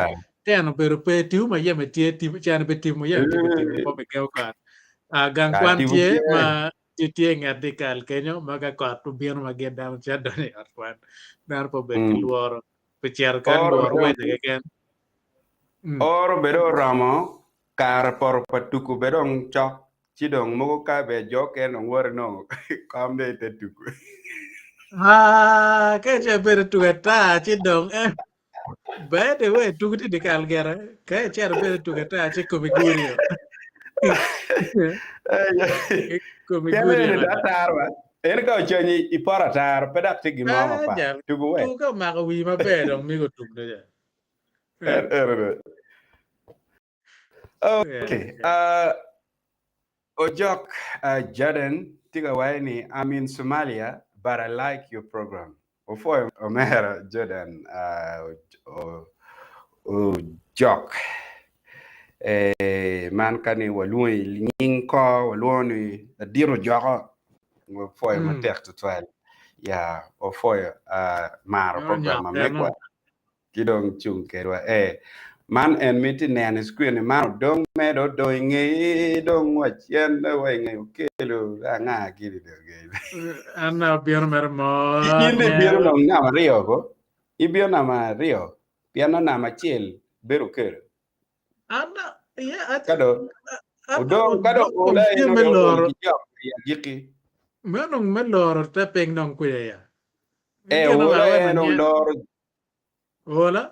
ten beru pe tiu ma yeme tie ti chan be tiu ma yeme ti po be keo ka gang kwan tie ma tie ngadikal kenyo maga ko tu bien ma ge dan cha doni atwan dan po bet ke luar pecher kan luar we de ken
or bedo ramo kar por patuku bedong chok chidong mogo ka be joke no wor no kambe te tuku
ka che beru tu ta chidong by the way tu di kalgera ka che beru tu ta che komigurio
komigurio datarwa en ka choni ipara tar pedak tigi mama pa tugu we
tu ka ma ko wi ma be dong mi ko tum de ja
okay Ojok Jordan tiga waini I'm in Somalia but I like your program before Omera Jordan Ojok man kani walui linko waluni diro joko before ma tek to twel yeah before maro program ma mekwa kidong chung kerwa man en miti nene screen man dong medo doinge dong wachien wenge kelo anga gidi doge
Ana biar mermo
inde
ne
biero dong nama rio go ibio nama rio piano nama chiel beru kero
ana yeah I think
kado
ana
udong kado
dong
ola
kia
eno do on
melor
kijok ya giki
menong melor te peng dong kuya ya. Ingia no
ola
ngawe
eno
manya.
lor
Hola.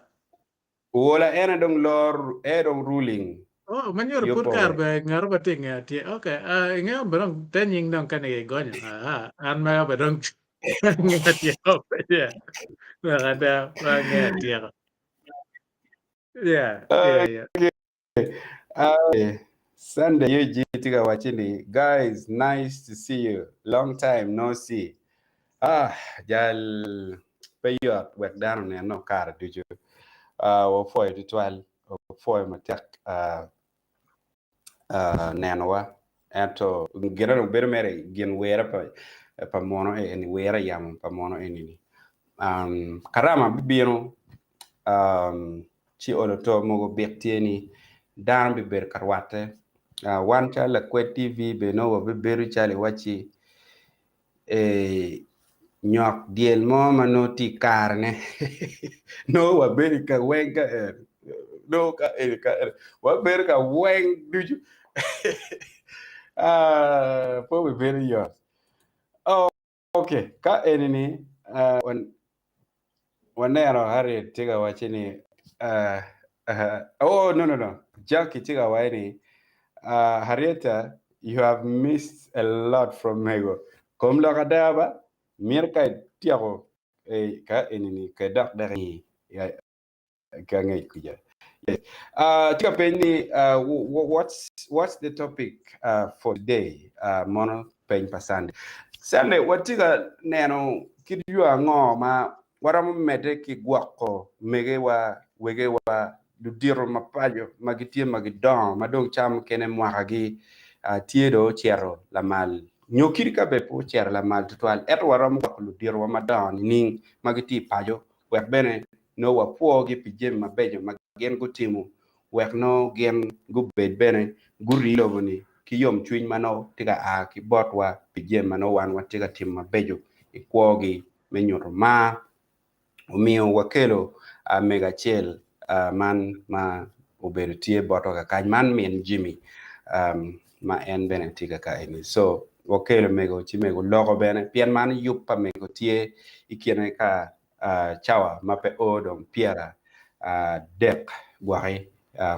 ola eno dong lor edong ruling
Oh, manyor pur
yopo
kar
we
be ngar bating ya tie. Okay. Inge berong tenying dong kan e gonya. An ma berong ngat ya. Ya. Ada ngat ya. Yeah, yeah, yeah.
Sunday you tiga wachini guys nice to see you long time no see jal payot wek dano ne no kar duju wo foy ditwal wo foy matek nenwa ento gena no ber mere gen wera pa mono en wera yam pa mono enini karama bibino ci oloto mogo bektieni dan bi ber karwate wan cha la kwe tv be no be beru chale wachi nyok diel mo manoti karne no wa beri ka wenga no ka wa ber ka weng duju po be beru yo oh okay ka enini wanero hari tiga wachini oh no Jackie tiga waini Harrieta, you have missed a lot from Mego. Kom lo kadaba, mir ka tiago ka enini ka dak dari ya ka ngai kuja. Yes. Tika penny what's the topic for today? Mono pen pasande. Sande watiga neno kidu ngo ma waram mete ki gwako mege wa wege wa du diro mapajo magitie magidon madong cham kene mwakagi tiedo chero la mal nyokiri ka be po chero la mal tutwal et waram gwako du diro madon ning magiti pajo wek bene no wa puogi pijem mabejo magen gutimu wek no gen gubed bene guri loboni ki yom chuny mano tiga ki botwa pijem mano wan watiga tim mabejo ikwogi menyoto ma omiyo wakelo mega chiel man ma obedo tie boto ka kany man min Jimmy ma en bene tiga ka eni so wakelo mego chimego logo bene pien man yupa mego tie ikiene ka chawa mape odom piera dek gwari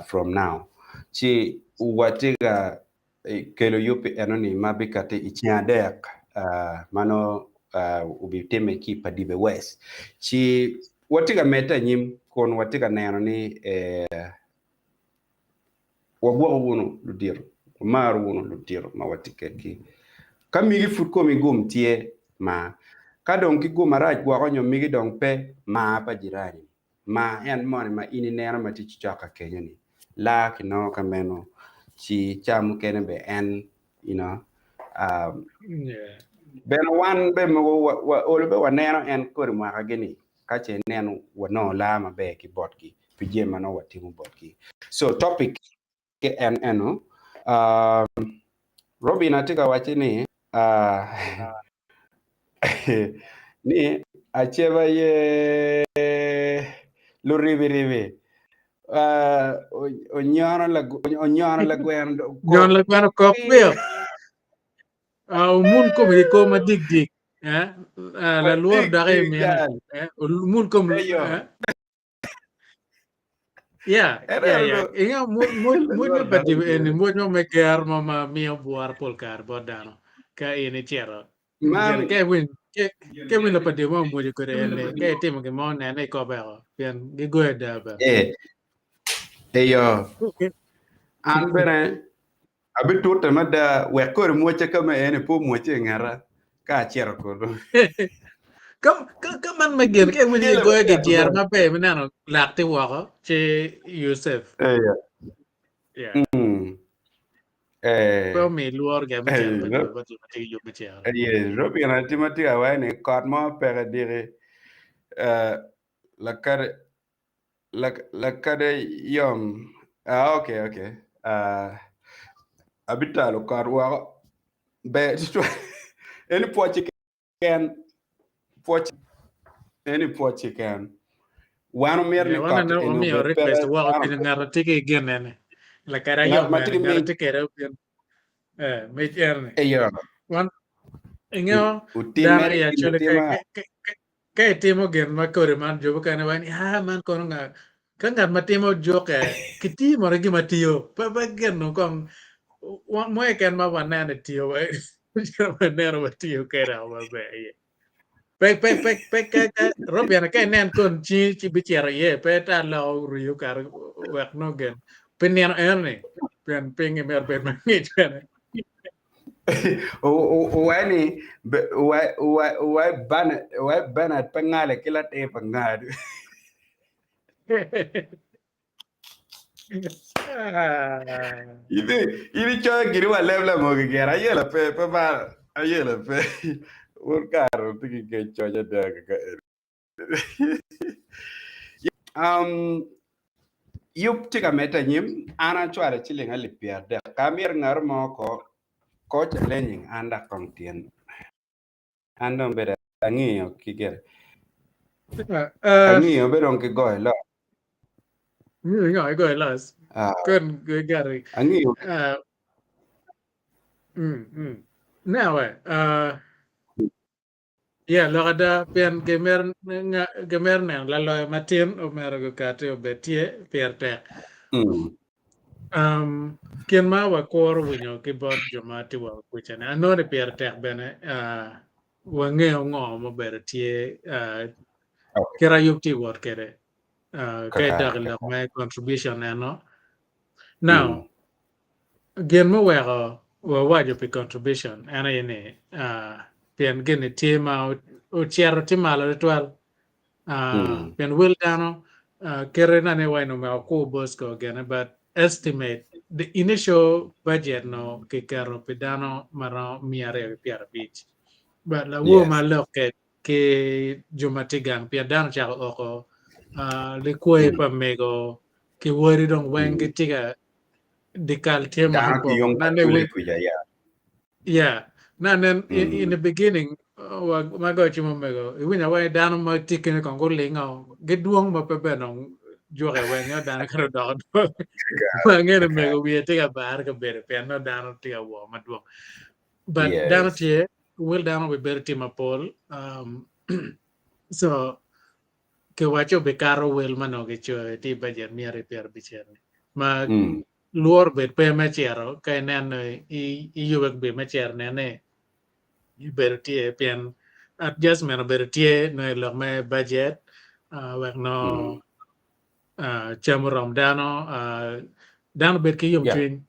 from now chi watiga kelo yupi enoni mabikate ichia dek mano ubi teme ki padibe west chi watiga meta nyim kon watiga neno ni wagwa wuno ludiro mar wuno ludiro ma watike ki kamigi fut ko mi gum tie ma kadon ki gum araj gwa konyo migi dong pe ma pa jirani ma en mon ma ini neno ma ti chaka kenya ni la kino kameno chi cham kene be en you know
Yeah.
ben wan be mo olo be waneno en kor mwaka gini kache neno wano la ma be ki botki pije mano watimu botki so topic ke en eno Robin atika wachini ni acheva ye lo ribi onyano la gwen
Nyon
ko
la kwano kok pio. Mun kom ri ko ma dig dig. La luor dare mena.
gal
Mun kom
ayo
yeah, yeah, yeah.
erelo
Inga mun
luar
pati
dare
ini mun me ker mama mio buar polkar bodano. Ka ini chero. Ger
man
ke win la pati mo mo ko ene ke tim ke mo ne ne ko ba. Pian gi go da ba.
eyo an bene abi tuta mada wekor moche kama ene po moche ngara ka chero ko
Kam man magen ke win gi
ele
go
ba
ge
ya
jer
ko
ma pe menano lakti wako che Yusuf.
eyo
Yeah.
eh
Ko mi luor ge ma cher pati pati pati yo ma cher.
yes robi na timati awai ne kod mo pere dire la kar la kade yom. Okay. Abitalo karwa be any pochi can poch any pochi can one mer
Yeah,
ni
one
kak
no
eno
omi
be
request
pere
walk
one
pin ngarati again nene. La cara yo
ngar
man
matigi mi
ngarati kere pin me erne.
eyo
One ingo
utime
dana ya chole
itima
kay timo gen ma kore man jobo kana wani ha man kono nga kan matimo joke kiti mo regi matio pa gen no kong mo ken ma wanana tio wa nero matio kera wa be pe robiana ka nen kon chi bichera ye pe ta lo riu kar wek no gen pinian erne pen pingi mer ben mangit kana
wani wai bana pengale kila te pengadu ini coy giri wa leble mo gi gera yela pe ba ayela pe ur karo tigi ke coy de ga yup tiga meta nyim ana chware chiling ali pier de kamir ngar mo ko challenging anda kontien ando bere angiyo kigere angiyo bere on ki goy lo
ngồi gọi là cơn người gari
angiyo
now ya lo ada pian gemer ne la lo matin o mero go kate o betie pierte kien ma wa kor winyo ki bot jomati wa kuchane ano de pierte bene wa ngeo ngo mo betie kera yupti wor kere kay dag lo my contribution no now gen mo wero wa wajo pi contribution ana yene pian gene tema o chiaro timalo ritual pian will dano kere na ne wino ma ko bosco gene but estimate the initial budget no ke karo pedano maro miare piara beach but la wo ma loke ke jumatigang piadano cha oko le kwe pa mego ke wori dong wenge tiga dikal tema
dano ki
hapo
yung
na ne
chule
we
kuja ya
yeah na then in the beginning ma go chimo mego winya wa dano ma tikene kon go lingo geduong ma pepe no jore wenga dano karo do ma ngene mego wi tiga bar ka bere pe no dano tiga wo ma duong but dano
yes
tie will dano we bere tima pol so ke wacho be karo wel mano ge cho ti bajer miare per bicherne ma luor bet pe machero ka nen i yubek be macherne ne i ber tie pian adjustment ber tie no lo me budget wek no chamurom dano dano bet ki yum twin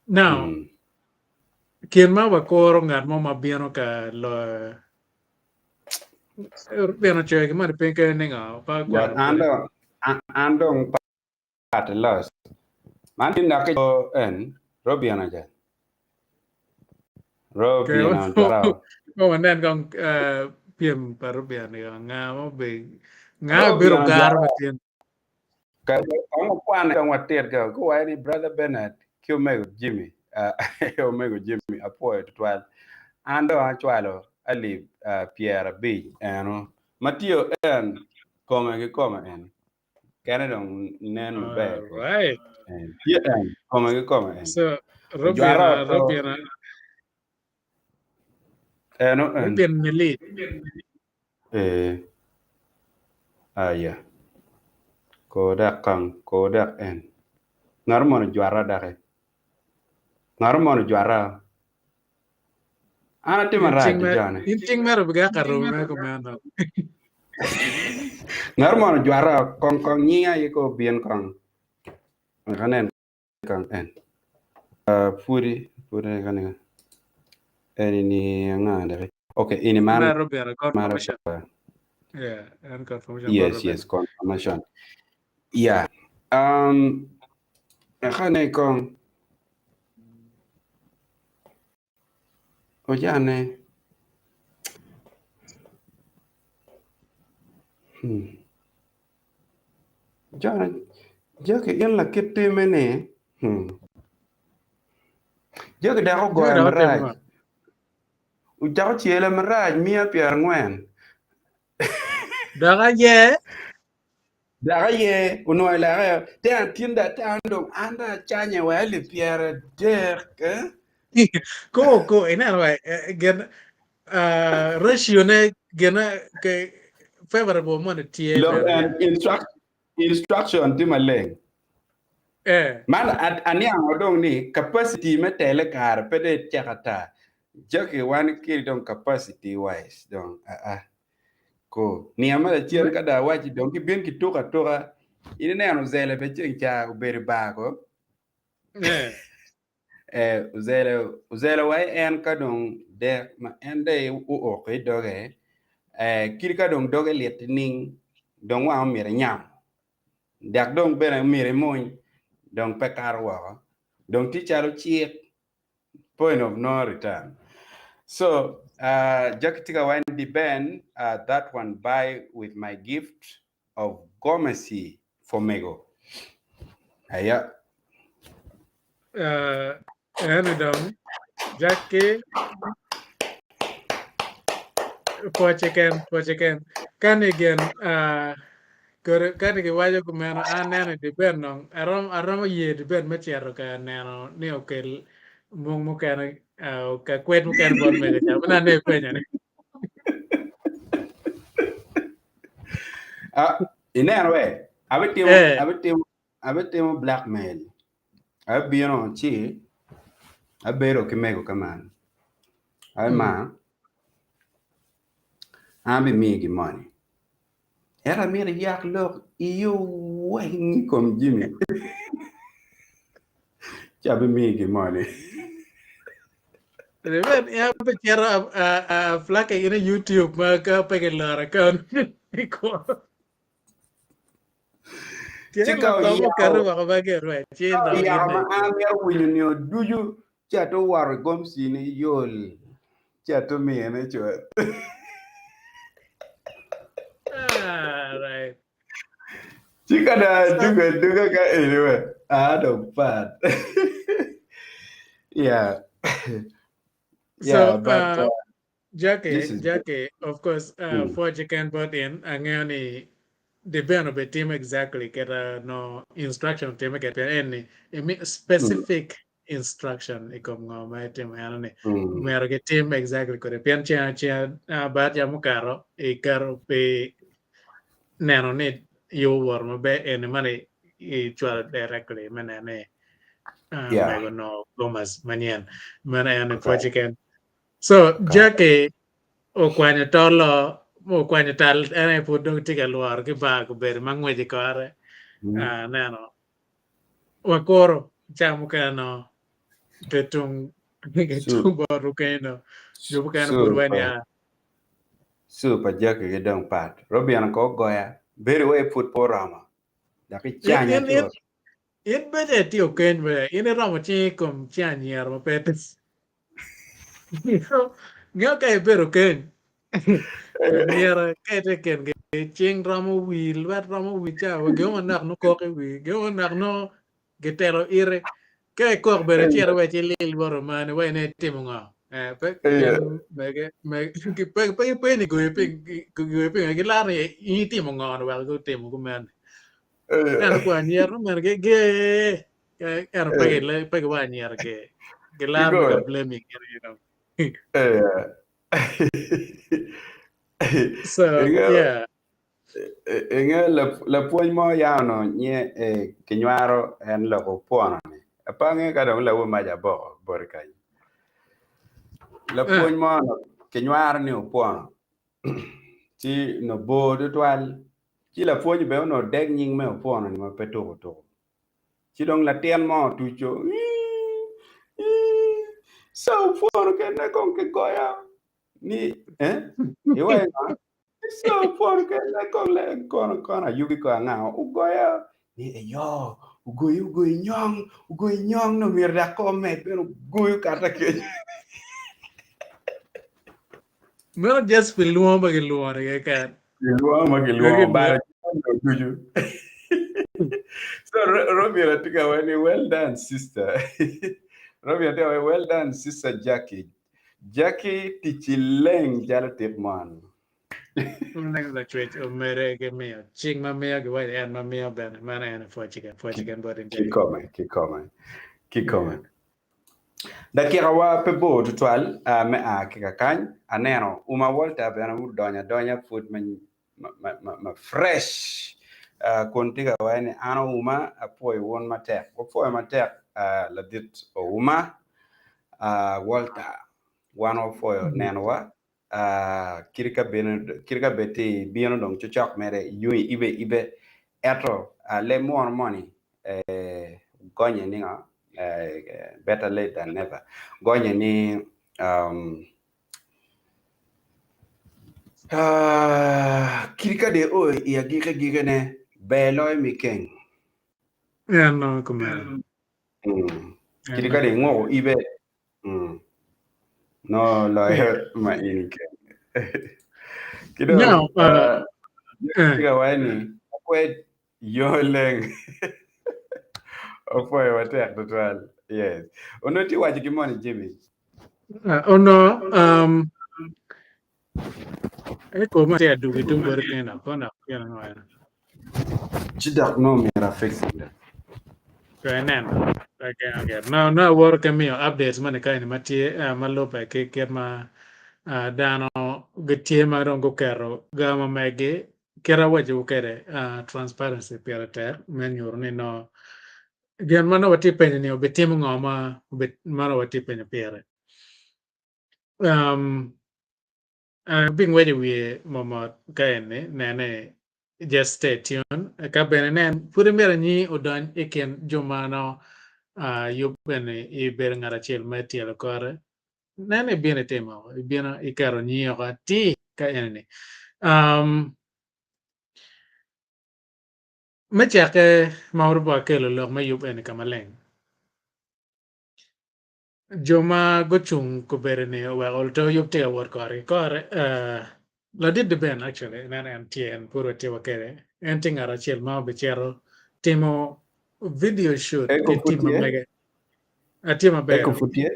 now kien ma wa koro ngat mo mabino ka lo beno choy ki mar pin ke ninga pa
but
kwano kore
andong pat los man tin na ke en robiana ja
ke
robiana jara
mo manen kong piem paru bian yo nga mo be nga biro
robiana
gar
jara
matien
ka on kwan ka water ka ko wai ni brother Bernard kyo mego Jimmy yo mego Jimmy apo twal ando achwalo ali Pierre B eno matio en koma en Canada nen maber
all
ke
right
en koma en
so
jwaro to
robiana
eno en
robian milit
eh aya kodak en narmon jwara dake narmon jwara ana timara jane
inting mer biga karo me ko mano
narmon jwara kon nyinga yiko bien kon kanen kan en puri kanen ini ngade okay ini man
na robiana
mara
confirmation yeah and confirmation for
yes
robiana
confirmation yeah kane kon ojane John, Jackie, in la kitty mene. Jackie, da go am right. Ujao chiele maraj mia pier ngwen.
Daga ye.
Da ye, uno la te antinda tando anda chanya wali pier der.
Ko ina wa gen ratio ne gena ke favorable mo tie
Look
ben ya.
and instruction to Malay. Man at anyang odong ni capacity metele kar pede chakata. Jackie one kill don capacity wise don ko ni amala chien kada wachi don ki bien ki toka ine ne ano zele be chien cha uberi bago uzele wai en ka don de ma ende u o ke doge kiri ka don doge liet ning don wa mi nyam dak don bere mi moy don pekar wa don ti chalo chiek point of no return. So, Jakitika wine the band, that one buy with my gift of gomacy for Mego. Aya.
Ano dong Jackie pocheken kan again kan ke wajo ko meno anene di ben non arom ye di ben machero ka neno ni okel mung mo kan ka kwet mo kan bon me ga mana ne penya ne
In any way, I would blackmail. I be on chi. I better okay Mego come on. I man. I be me give money. Era me the yak look you wing come Jimmy. Chabe me give money.
Ben ya pechero a flake ina YouTube ma ka pegen lara kan ko tiene la
Chika
tomo karu
yao.
ba ba ke ro chi no
Ya
ina
ma amir winyo duju chato war gomsi ni yol chato me ne chwa
right
chika da
so
duga ka anyway don't bad yeah yeah
so
but this is
Jackie, of course,
mm,
for chicken but in angani depend on the team exactly get no instruction team get any
mm,
specific instruction ikom ngo my team anani
mm,
mero get team exactly ko pian chia bat ya mukaro e karo pe nano ni you war mo be en mani I chwal directly manane
yeah
mego no Thomas manien mana and for
correct
chicken so
correct
Jackie okwanyo tolo okwanyo tal ene pod dong tike luar ki ba ko ber mang'weji kore
mm.
neno wakoro chamo keno ketung
Su-
ketung boru keno jobu keno pod wen
super
ya
super jake ge dong pat robian ko goya very way put porama da ki
in
chanya
in in
chuo
in bete tio ken be in romo chi kom chia nyer mo petes ngeo ka ibero ken nyer ka te ken ge ching romo wi lwet romo wi cha geo nak no koke wi geo nak no gitero ire cái cuộc bere chiero we chi lil boro mane we ne timo nga pe gen me ki pe ni go pe go pe ki la ni I timo nga no wel go timo go men kan ko anyer no men kan pe go anyer ke la me ga
Kigo.
blaming you know
Eh.
so
Inge
yeah
inge la puonj mo yano nye kinywaro en loko puono ni. Apange ka dong la ma jabo bor kai. La
uh,
puonj mo no kinywaro ni upuono. Ti no bo de twal. Ti la puonj be no deg nying me upuono ni ma peto to. Ti dong la tien mo tucho. So upuono ke na kon ke goya. Ni iwe na so porque la con la con ayugi ko nga ugoya ni yo ugoy nyong no mirda ko me pero ugoy kata ke
no just feel luo ba ke luo re kan
luo ma ke luo
gagin
bara juju So Robbie Ratiga when well done sister. Robbie Ratiga well done sister Jackie. Jackie tichileng jala tipman.
Nang la tweet o mere ke meo. Ching ma meo ke wai and ma meo ben man and for chicken but in
Keep
jelly.
coming, keep coming. Keep
Yeah.
coming. Dakika wa pebo tutwal me a kika kany aneno uma volta bena donya food ma fresh kontiga wani ano uma apoi won matek apoi matek la dit o uma volta wano foyo nenwa kirika beti bieno dong chuchok mere yui ibe eto le more money gonye ninga better late than never gonye ni kirika de o ya gike ne beloy mikeng
Yeah, no kumera.
kirika de ngo ibe no lawyer ma inike kido
Now,
kika wani kwet yoleng ofoyo watek total yes onoti wachi kimoni Jimmy
no, eko ma tia dugi tung bor kena kona kena no.
chidak no mera fixing that
Neno. Okay. No work mio updates man kai ni matie malopa ke ma dano gitie ma rongo kero gama mege kera waje ukere transparency piarater menyor ni no gian mano wati penye ni obetim ngoma mano wati penye piare being wedi we mama kaene nene just stay tuned ka bene nen puri mera ni odan iken jumano yubene i ber ngara chel metiel kore nene bine timo bina ikaro nyiyo ka ti ka ene mechake maurba kelo lok ma yub ene kamaleng joma gochung kuberene wa olto yub te award kore la did the ben actually nene an tien puro tiwa kere enti ngara chel ma bechero timo video shoot
eko
ke tima
futie
mege atima
eko
bero
futie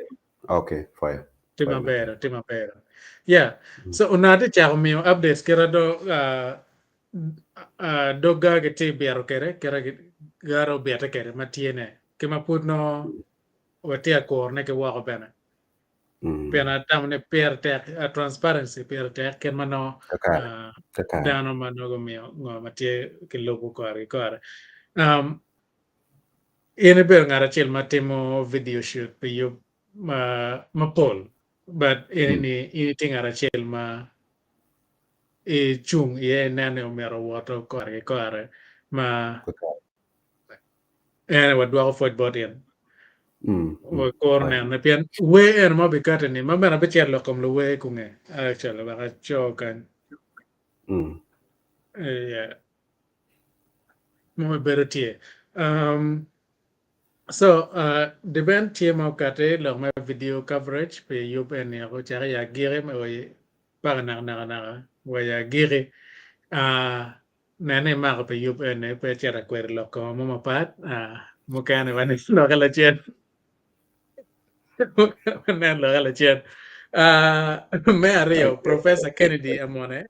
okay fire
Tema bero. Yeah. So unati chako miyo updates kera do ga te biaro kere garo biata kere matiene kema putno watia kor ne ke wako bena. Pena tamne per te transparency per te ken mano
kakar
dano mano go miyo ngo matie ke logo kore. Ene ber ngara chel matimo video shoot pe yo ma pol but ini tingara chel ma chung ye nane omero woto kore ma ene wadwa foj bodien wa kor ne pian we en mo bikate ni ma bana becher lokom lo we kunge actually ba chokan yeah mo berotie so the band team of kate lo ma video coverage pe yup en ya ko chara ya gire me we para na wa ya gire nene ma pe yup en pe chara kwer lo ko mo pat mo kane wani lo kala chen ne lo kala chen me ario professor Kennedy amone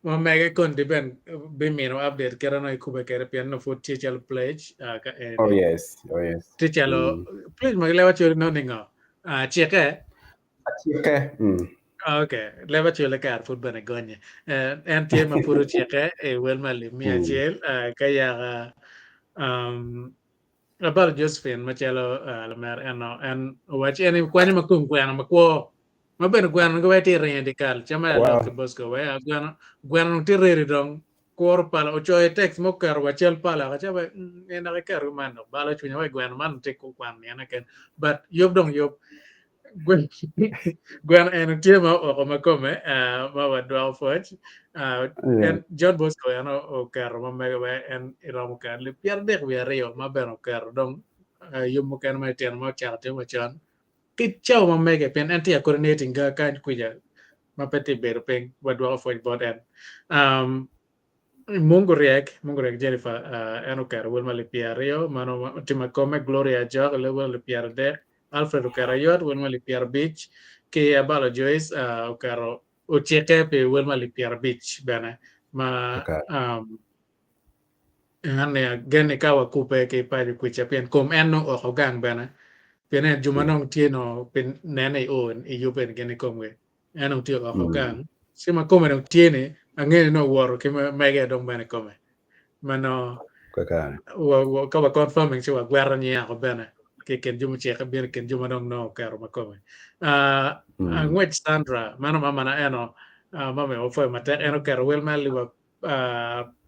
mo mege kon di ben be mino update kera no ikube kere pian no foot teacher pledge ka
oh
ene
yes
Tichalo, please maglewa churi no ningo. Chieke.
chieke
Okay, lewa churi ka food bana gonye. En tie ma puro chieke e wel mali mi achiel kaya about Josephine machelo la mer en wachi en kwani makung kwani makwo maben gwano go weti radical chama lo ke bosco we gwano tireri dong kor pala ocho e text mo kar wachel pala cha ba en na kar mano bala chunya we gwano man te ko kwan ne ken but yob dong yob gwano en tie ma o ma come ma wa do foch en John Bosco ya no o kar ma me we en rom kar le pierde we rio ma ben o kar dong yob mo kan ma ten ma cha te ma chan Kichao ma mege pen anti coordinating ka kuja ma peti ber peng wadwa for board en Mungurek Jennifer eno kar wel mali piario mano tima come Gloria Jog le wel piar de Alfredo Carayot wel mali piar beach ke abalo Joyce karo ucheke pe wel mali piar beach bana ma
Okay.
ngane gene kawa kupe ke pa di kucha pien kom eno o hogang bana pien jumanong tieno pen nene on e yupen gene komwe eno tio o hogang sima come no tiene angene no woro ke mege dong bana come mano
Okay.
ka wa confirming si wa guerra ni ako bene ke ken jumu che ka bir ken jumu dong no karo makome ngwech Sandra mano mama na eno mama o foi mate eno karo wel mali wa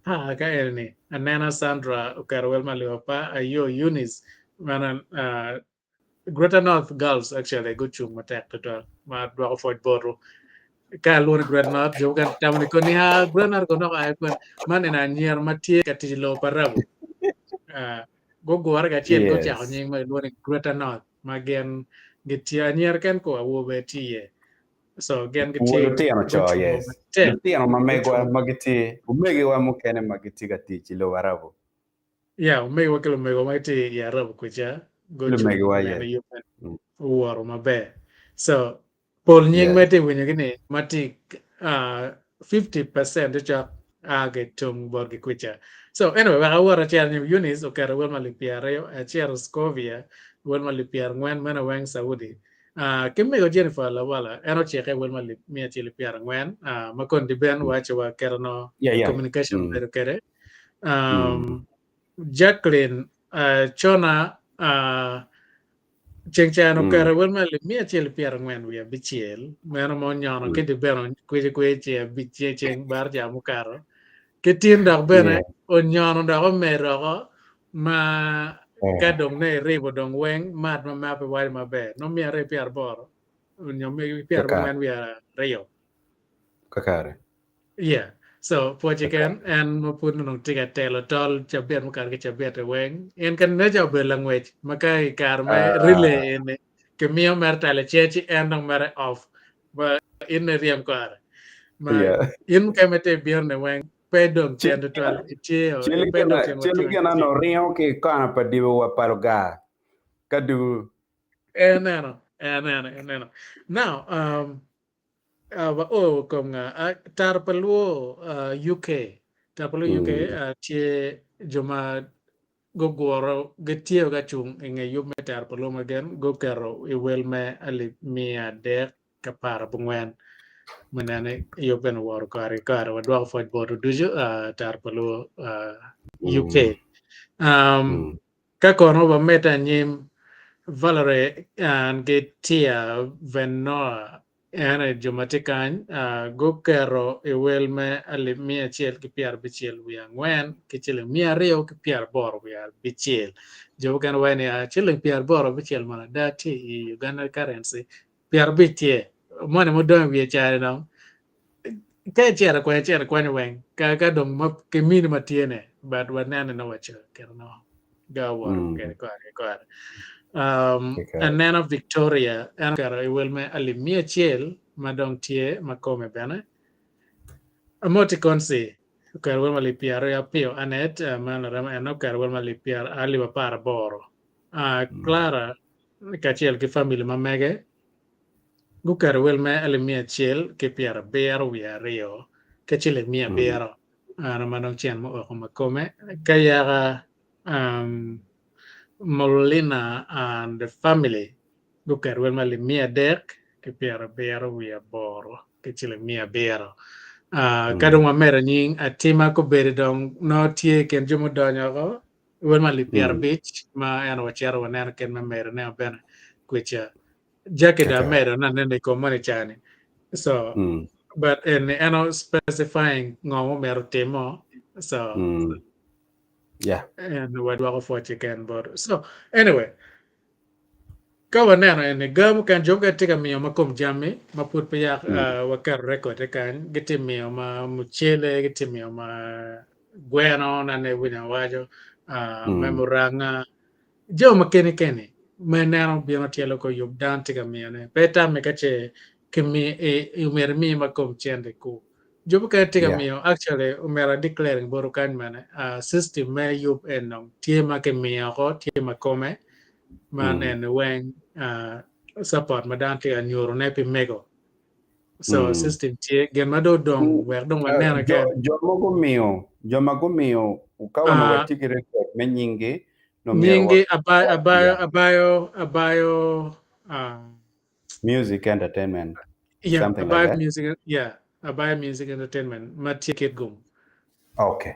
pa ka eni anena Sandra karo wel mali wa pa ayo Eunice mana Greater North Girls actually good chung mate to ma dwa foi boru ka luon Greater North jo kan tamni ko ni ha Greater North ko no ay kun man ina nyer matie ka tilo parabu go war ga chiel go chako
Yes.
nying ma luon Greater North ma gen gitia nyer ken ko awo betie so gen gitie
Lutino
go
cho,
chung
yes.
te
Lutino
go
mamegwa
chung
magiti, umegiwa mukene magiti gati lo warabu.
ya me wa kilo me go mati ya rab ko cha go chung
Lumegiwa,
na
yes.
yu war ma be so pol nying
Yes.
mate winyo gini mati 50% cha age tung bor gi kucha so anyway wa war chiel ni Eunice o kero wel malipiare a chiel Scovia wel malipiar ngwen mena weng Saudi kimme go Jennifer la wala eno cheke wel malip mia chili piar ngwen ma kon di ben wacho wa kero no
Yeah, yeah.
communication better kere Jacqueline chona cheng chano kero wel malip mia chili piar ngwen wi bichiel meno mo nyono ke di ben kwe che bichiel cheng bar jamu karo cái tin đặc bên
Yeah.
ấy on nhon đó có mẹ rõ mà cái đồng này rì vào đồng quen mát mà phải quay mà bè nó mẹ rì piar bor nhóm mẹ piar bor
Kakar.
quen bia rio
Kakare.
yeah so po chicken and mo pun nong tiga telo tol chabiat mo kar ke chabiat weng en kan ne jaw be language makai kar mai relay en ke mio mer tale chechi en nong mer off ba in riam kar ma
Yeah.
in kamete bierne weng pedong tiende twal itio e pedong tien watio
Chiligana no rio ke kana pa diwa wa palga. Kadu.
eneno now wa o kom nga tar paluo UK tar paluo UK tie joma gogoro getio ga chung nge yume tar paluo magen go kero i wel me ali mia de kapara bungwen menane yoben war kare kare wa dwa foj bodo dujo tar paluo UK ka kono ba meta nyim Valerie and Getia Venoa ene jumatikan go kero e wel me ali mia chiel ki piar bichiel wi angwen ki chiel mia rio ki piar bor wi bichiel jo kan wene a chiel piar bor bichiel mana dati i Uganda currency piar bitie mone mo don wi chare no ka chiera kwa wen ka dong ma ke min ma tiene but wanane no wacho kero no ga war ke ko and nana Victoria and karo I will me ali mia chiel madong tie makome bene amoti konsi karo wel mali piaro ya pio anet man rama eno karo wel mali piar ali wa para boro Clara kachiel ki family mamege gu karo wel me ali mia chiel ki piar bero wi ario kachiel mia bero ana manong chien mo oko makome kaya Molina and the family Guker wel mali mia dek ke piara bero via boro ke chile mia bero kadong mamera nying atima ko beri dong no tie ken jumo donyo go wel mali piara beach ma ano wachero wanena ken mamera ne ben kwecha jake da mera na nene ko mani chani so but in ano specifying ngomo mero timo so
yeah
and what do for chicken but so anyway ka waneno eni gamu kan joga tika miyo makom jami maput pa yak wakar record kan giti miyo ma mchele giti miyo ma gweno na ne winya wajo memoranga jo makeni keni meneno biyo tielo ko yub dan tika miyo ne peta me kache kimi umer mi makom chende ku Jobu ka tiga
Yeah.
mio actually umera declaring boru kan mana system me yup enong tiema ke mio ko tiema kome man en weng support madan tiga nyoro ne pi mego so system tie gen mado dong wer dong wan nena ken
Joma go mio ukawa no watiki record menyingi no
nyingi
mierwa.
abayo
Music entertainment,
yeah
something like
abayo
that.
music yeah abayo music entertainment matikit gum
Okay.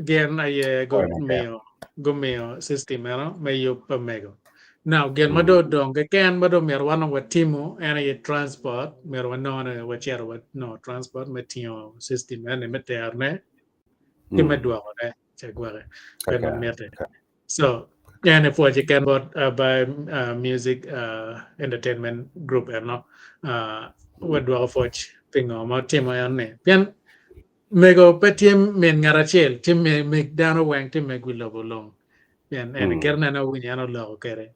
gen aye
Oh,
go
okay.
mio system me yup pa mego now gen
Mm.
mado dong ke ken mado mer wano watimo ena ye transport mer wanona wachero wat no transport metio system ene meterne ki medwa ne chagware kan
Okay.
man merte
Okay.
so ene for je can bot by music entertainment group no wadwa for pingo ma timo ene pian mego petiem men ngarachel tim me dano wang tim me gwilo bolong pian ene kerna na winyano lo kere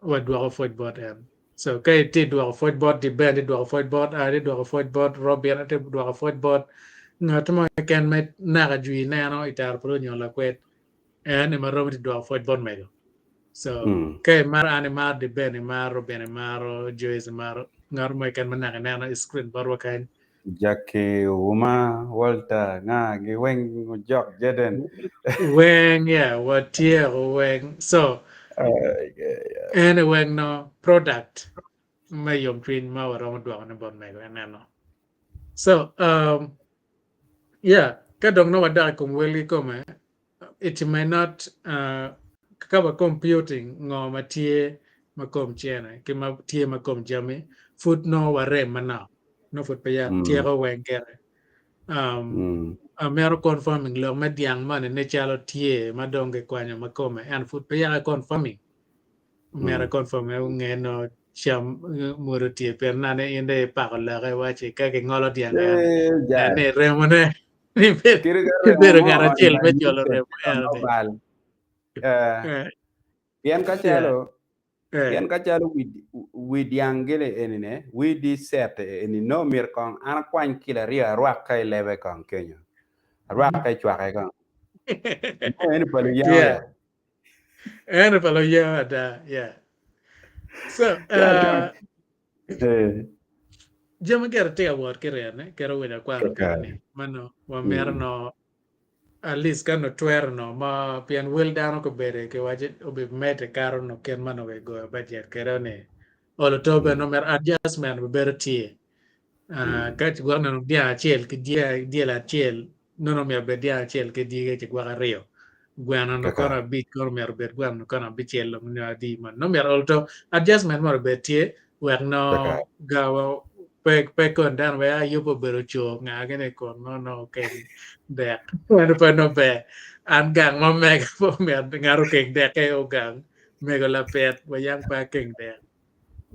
wadwa football en so kay ti dwa football di band dwa football ari dwa football robin te dwa football ngata ken met naga jui nano itar pro nyola kwet en ma robin dwa football mego so kay mar ane mar di band mar robin mar joyce mar ngar mo ken naga nano screen barwa kan
Jackie Uma Walter nga giweng jok jeden.
weng yeah what tier weng so en weng no product may yom twin ma waro dwa ne bon mego enano so yeah, kadong no wada kung weli kome it may not kaba computing ngo matie makom chene ki ma tie makom jami foot no ware mana no foot pa ya tie ko wengere amero confirming lo mediang man ne chalo tie madonge kwanyo makome and foot pa ya confirming mera confirm ngeno cham muro tie per nane inde pa ko la ga wache ka ke ngolo diang
Ja.
ne remone ni
Kira
pero
mo
gara chel
na
be cholo
yute
remo
no
erde
bal. Yen
yeah
kachalo
eh
yen kachalo with yangele enine we di set eni no mir kon an kwan kila ria rwa kai leve kon Kenya. Rwa kai chwa kai kon. No eni palu
yeah
ya.
and follow yeah yeah so
Ya. Eh.
jama gara te award kere ne kero wena kwano kere
Kaka.
ni mano wa merno at least kano twer no ma pian wel dano ko bere ke waje obe mete karo no ken mano we go budget kero ne olo to be no mer adjustment be bere tie ka ti gwana no dia chiel ke dia la chiel no me be dia chiel ke dia ke gwa rio gwana no
Kaka.
kona bit kor mer be gwana no kona bi chiel no di man no mer olo to adjustment mar be tie wer
Kaka.
no gawo pe kon dan we ayubo bero cho nga gene kon no ken dek wer pa no be an gang ma meg po mer ngaro ken dek e o gang mego la pet we yang pa ken dek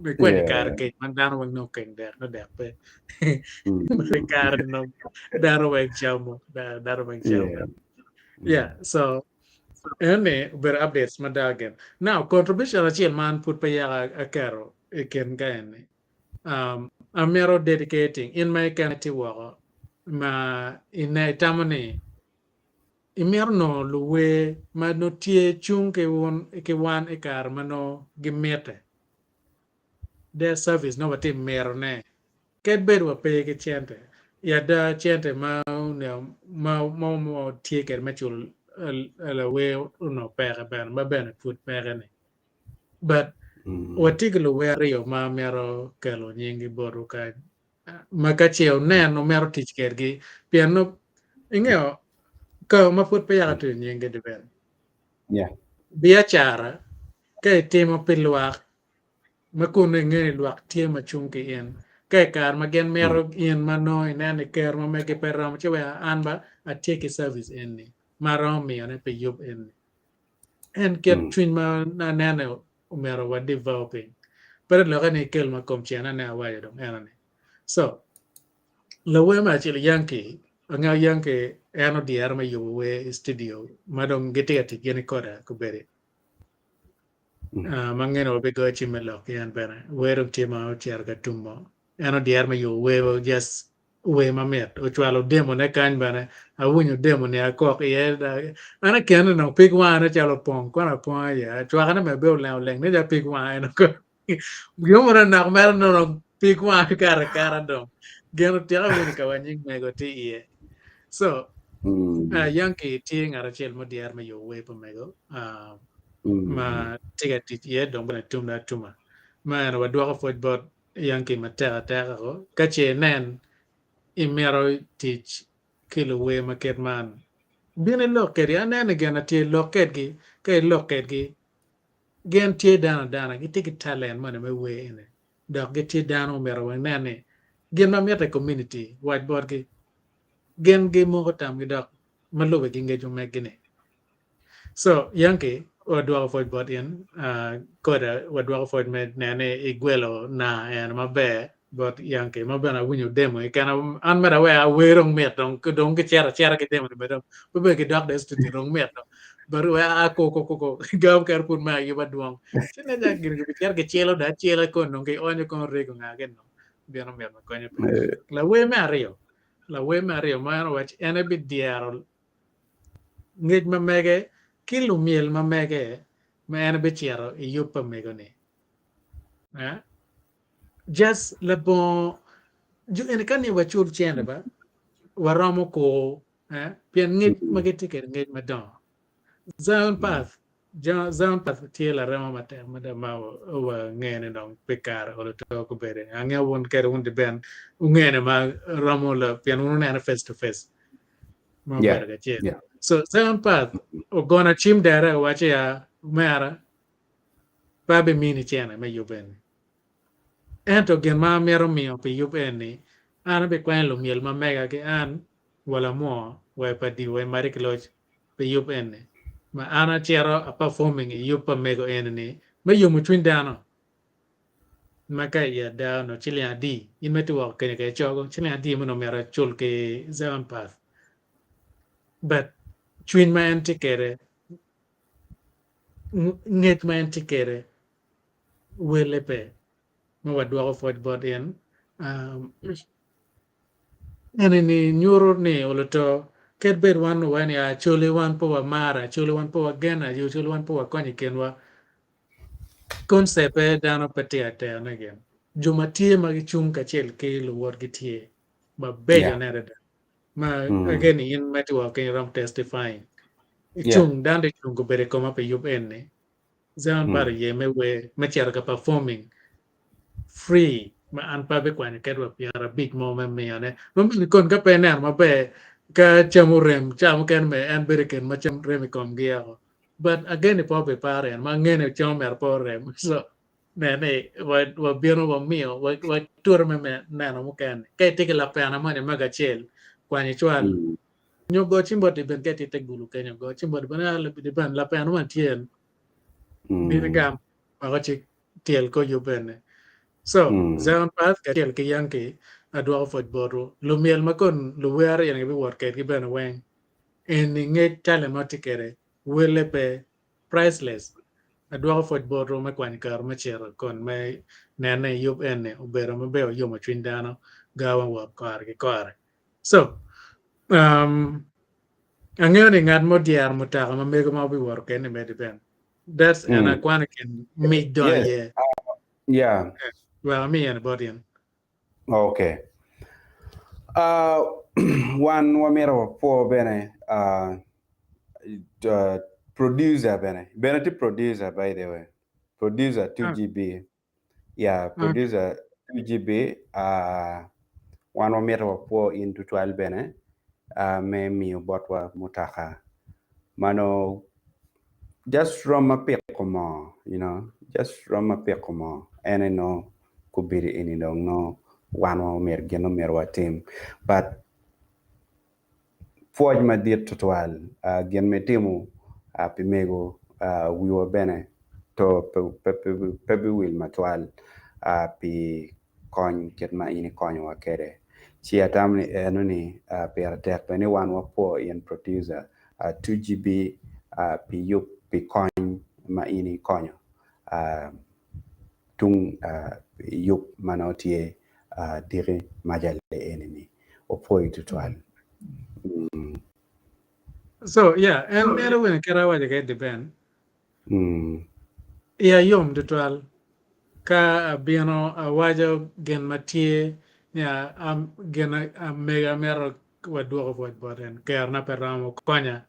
me kwen kar
Yeah.
ke man dan wang no ken dek no dek pe me kar no daro wang chamo daro wang chamo
Yeah.
yeah so ene ber updates madagen now contribution achiel man put pa ya a karo e ken ga ene amero dedicating in my community work ma ine tamani imerno luwe ma no tie chung ke wan e kar mano gimete their service no wati merne ket bed wa pe ke chente ya da chente ma ne mo tie ke machul la we no pere ben ma ben put pere ne but watiglo werio ma mero kelo nyingi boru ka makachiew neno mero tich kergi piano ingeo ka maput pa yaka tu nyingi diben
Yeah.
biachara ka itimo pi lwak makuno ingeni lwak tie machung ki in ka kar magen mero in mano inene ker ma meke peram chewe anba atieki service enni marom miyo ne pe yub enni en ket twin ma na nene umero wa developing pero lo ka ni kel ma kom chiana ne awayo dong enani so lo we ma chil yanki anga yanki eno diar ma yo we studio madong gete ati gene koda ko bere mangeno be go chi melo yan bere we ro ti ma tiar ga tumbo eno diar ma yo we just we mamet o chwalo demo ne kany bana awinyo demo ne akok ye ana kene no pig wan chalo pong kwana pong ya chwana me be le leng ne ja pig wan ko yo mora na mer no pig wan kara do gero tira wini ka wanying me go ti ye so yanki ti ngara chel mo diar me yo we po me go ma tiga ti ye dong bana tumna tuma ma na wadwa ko football yanki matera tera ko kache nen imero teach kilo we market man bine loket ya nene gana tie loket gi ke loket gi gen tie dana gi tiki talent man me we ene dok gi tie dana mero we nene gen ma meta community whiteboard gi gen gi mo tam gi dok malobe gi ngejo megine so yanke wadwa football in koda wadwa foot me nene iguelo na en mabe but yanke mabana winyo demo kana an mera we awerong met dong ke chera ke demo be dong be ke dak des ti rong met baru we a ko gam kar pun ma yu baduang chene ja gir ke chera ke chelo da chela ko no ke onyo kon re ko ngagen no biano met ko nyo pe la we ma rio ma wach ene bi diaro ngej ma mege kilo miel ma mege ma ene bi chero I yupa mego ni just le bon ju ene kan ni wachur chende ba waromo ko pien ngej mageti ke ngej madon zone path zone path tiela remo mate mada ma wa ngene dong pekar o to ko bere ange won kere won de ben ngene ma ramo la pien won na face to face ma bere ga chen so zone path o gona chim dere wache ya mera pabe mini chene me yuben ento gen ma mero mio pe yubeni an be kwen lo miel ma mega ke an wala mo we pa di we mari kloch pe yubeni ma ana chero a performing yupa mego enni me yumu twin dano ma ka ya da no chilia di in metu wa ke chogo chilia di mo no mera chul ke zone path but twin ma antikere nget ma antikere wele pe mo wadwa ko football in ene ni nyuro ni oloto ket bed wan wan ya chole wan po wa mara chole wan po wa gena yo chole wan po wa konyi kenwa concept e dano pete ate again juma tie ma gichung ka chel ke lo wor gi tie ba bejo nere da ma again in meti wa ke ram testifying chung dande chung ko bere koma pe yub enne zan bar ye me we me cher ka performing free ma an pa be kwani kedwa piara big mo me ane mo mi kon ka pe ner ma be ka chamo rem chamo ken me an bere ken ma cham rem kom gia but again po be pare ma ngene chamo mer po rem so ne wa biro wa mio wa tur me na no ken ke te la pe na ma ne ma ga chel kwani chwal nyo go chimbo te ben ke te gulu ke nyo go chimbo de bana le de ban la pe na ma tien ni gam ma ga chi tiel ko yo bene so zan path ka tiel ke yanki adwa football lumiel makon luwer yan bi wor ke ben wen en nge talent matikere wele pe priceless adwa football ma kwan kar ma chero kon me nene yub ene ubero ma be yo ma twindano gawan wa kar ke kar so um angeo ni ngad mo diar mutaka ma mego ma bi wor ke ne med ben that's an akwan can make don
yeah
well me and body
okay one wamero po bene producer bene to producer by the way producer 2GB yeah producer 2GB one wamero po into 12 bene me mi botwa mutaka mano just from a pick you know just from a pick and I know could be any no one mer geno mer wa team but forge ma diet total gen me temu pimego we were bene to pepe will matwal pi kon ket ma ini kon wa kere ci atamni enoni per tek ni one wa po in producer 2GB pi yup pi kon ma ini konyo tung yup manotie diri majale enemy opoi tutwal.
So yeah, and when kara get depend. Yeah, yom tutwal ka biano awajo gen matie ya gen mega mero wadwoko boden ker na peramo konya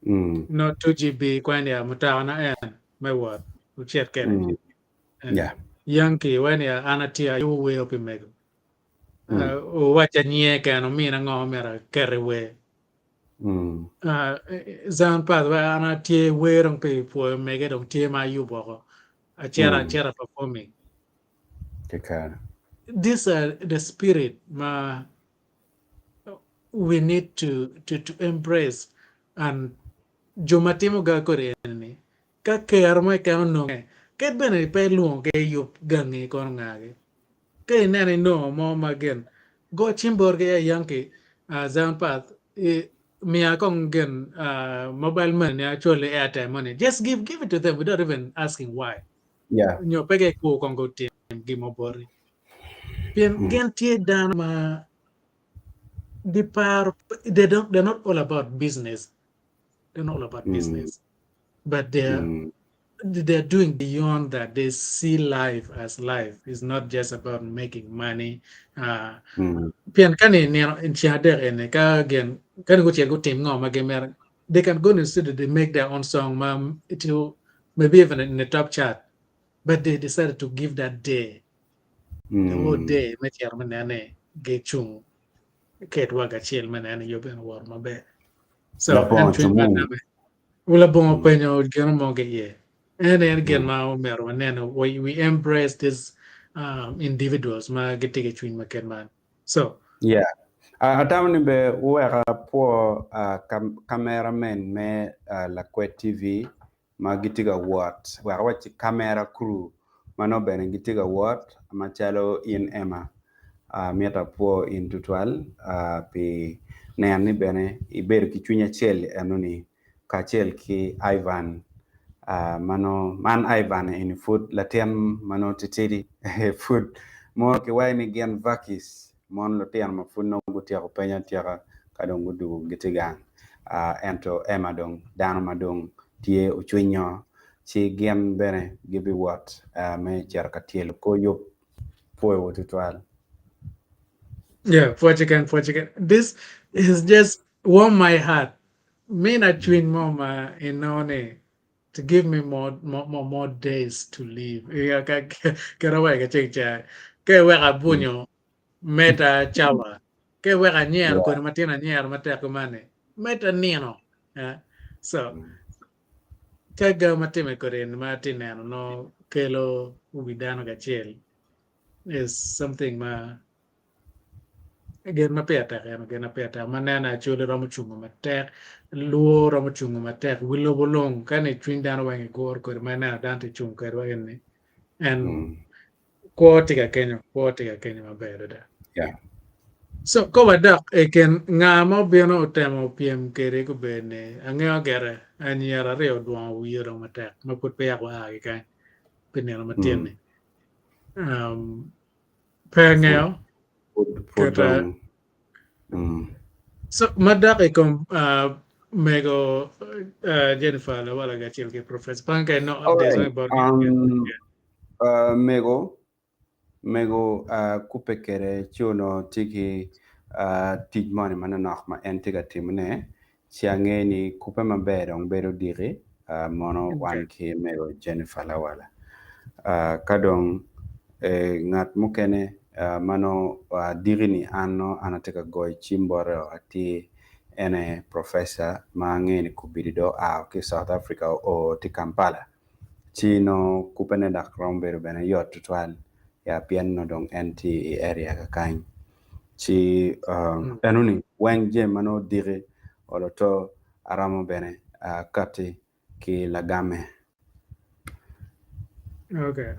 no 2GB kwanya mutawana en my word uchet kere
Yeah.
yanki when ya anatia you way up in mego wacha nye kano mina ngo mera kere we zan pa wa anatie we rong pe po mega dong tie ma yu boko achera performing
Kekar.
this the spirit ma we need to embrace and jomatimo ga koreni ka ker ma ka no ke bene pe luon ke yup gangi kon ngage ke nene no mo magen go chimbor ke yanki zan path mia kong gen mobile money actually airtime money just give it to them without even asking why
Yeah.
nyo pege ko kongo tim gimobori pien gen tie dan ma the power they're not all about business. They're not all about business, but they're doing beyond that. They see life as life. It's not just about making money. Pian kani ni in chiader ene ka again kan go go team ngom again. They can go in the studio. They make their own song. It will maybe even in the top chart, but they decided to give that day, the whole day. Met yarmanane ge chung ket waga chill manane yoben war mabe. So and
Lapon
twin
chamu.
Ula bongo penyo geno moge ye. And then again ma umero and then we embrace these individuals ma getting twin market man. So
Yeah. Atam ni be wera po cameraman me la Kwe TV ma gitiga what wera wachi camera crew mano bene gitiga what machalo in Emma miata po in tutwal pi ne bene iber ki chunya chel enuni ka chel ki Ivan man Ivan in food latian mano titiri food mo ki wayni gen vakis mon lo tian ma food no gutia ko penya tiara kadon gudu gitigang ento Emma dong dano madong tie uchunyo chi gen bene gibi what me jar katiel ko yo poe wotitwal.
yeah, Portugal. This is just warm my heart. Me na twin mama inone to give me more days to live. Yeah, karawa ka chekcha. Ke weka bunyo meta chawa. Ke weka nyer ko matina nyer mata kumane. Meta nino. Yeah. So kaga matime koren matineno no kelo ubidano gachiel is something ma gen mapiatek en gen mapiatek manena chule romo chungo matek luo romo chungo matek wilo bolong kane chuny dhano wang'e gor kod manena dante chung kodwa en ni en kwotiga Kenya maber da
Yeah.
so kowadak eken ng'ama obino otemo piem kere kobene ang'eyo gere anyier ariyo duong' wiye romo matek mapod pe yak waagi kany pineno matien ni pe ng'eyo kata so madak ekom mego Jennifer la wala gachiel ke professor panka no
All
updates
right.
about
Mego kupekere chuno tiki tij mani mana nok ma en tiga timne chiange ni kupe maber ong bedo diri mono wan ki mego Jennifer Lawala kadong ngat mukene mano diri ni ano anateka goy chimbore ati ene professor ma ngeni kubirido ki South Africa o ti Kampala chino kupene dak rombedo bene yot tutwal ya piano dong NT area ka kany chi enuni weng je mano dire oloto aramo bene kati ki lagame
okay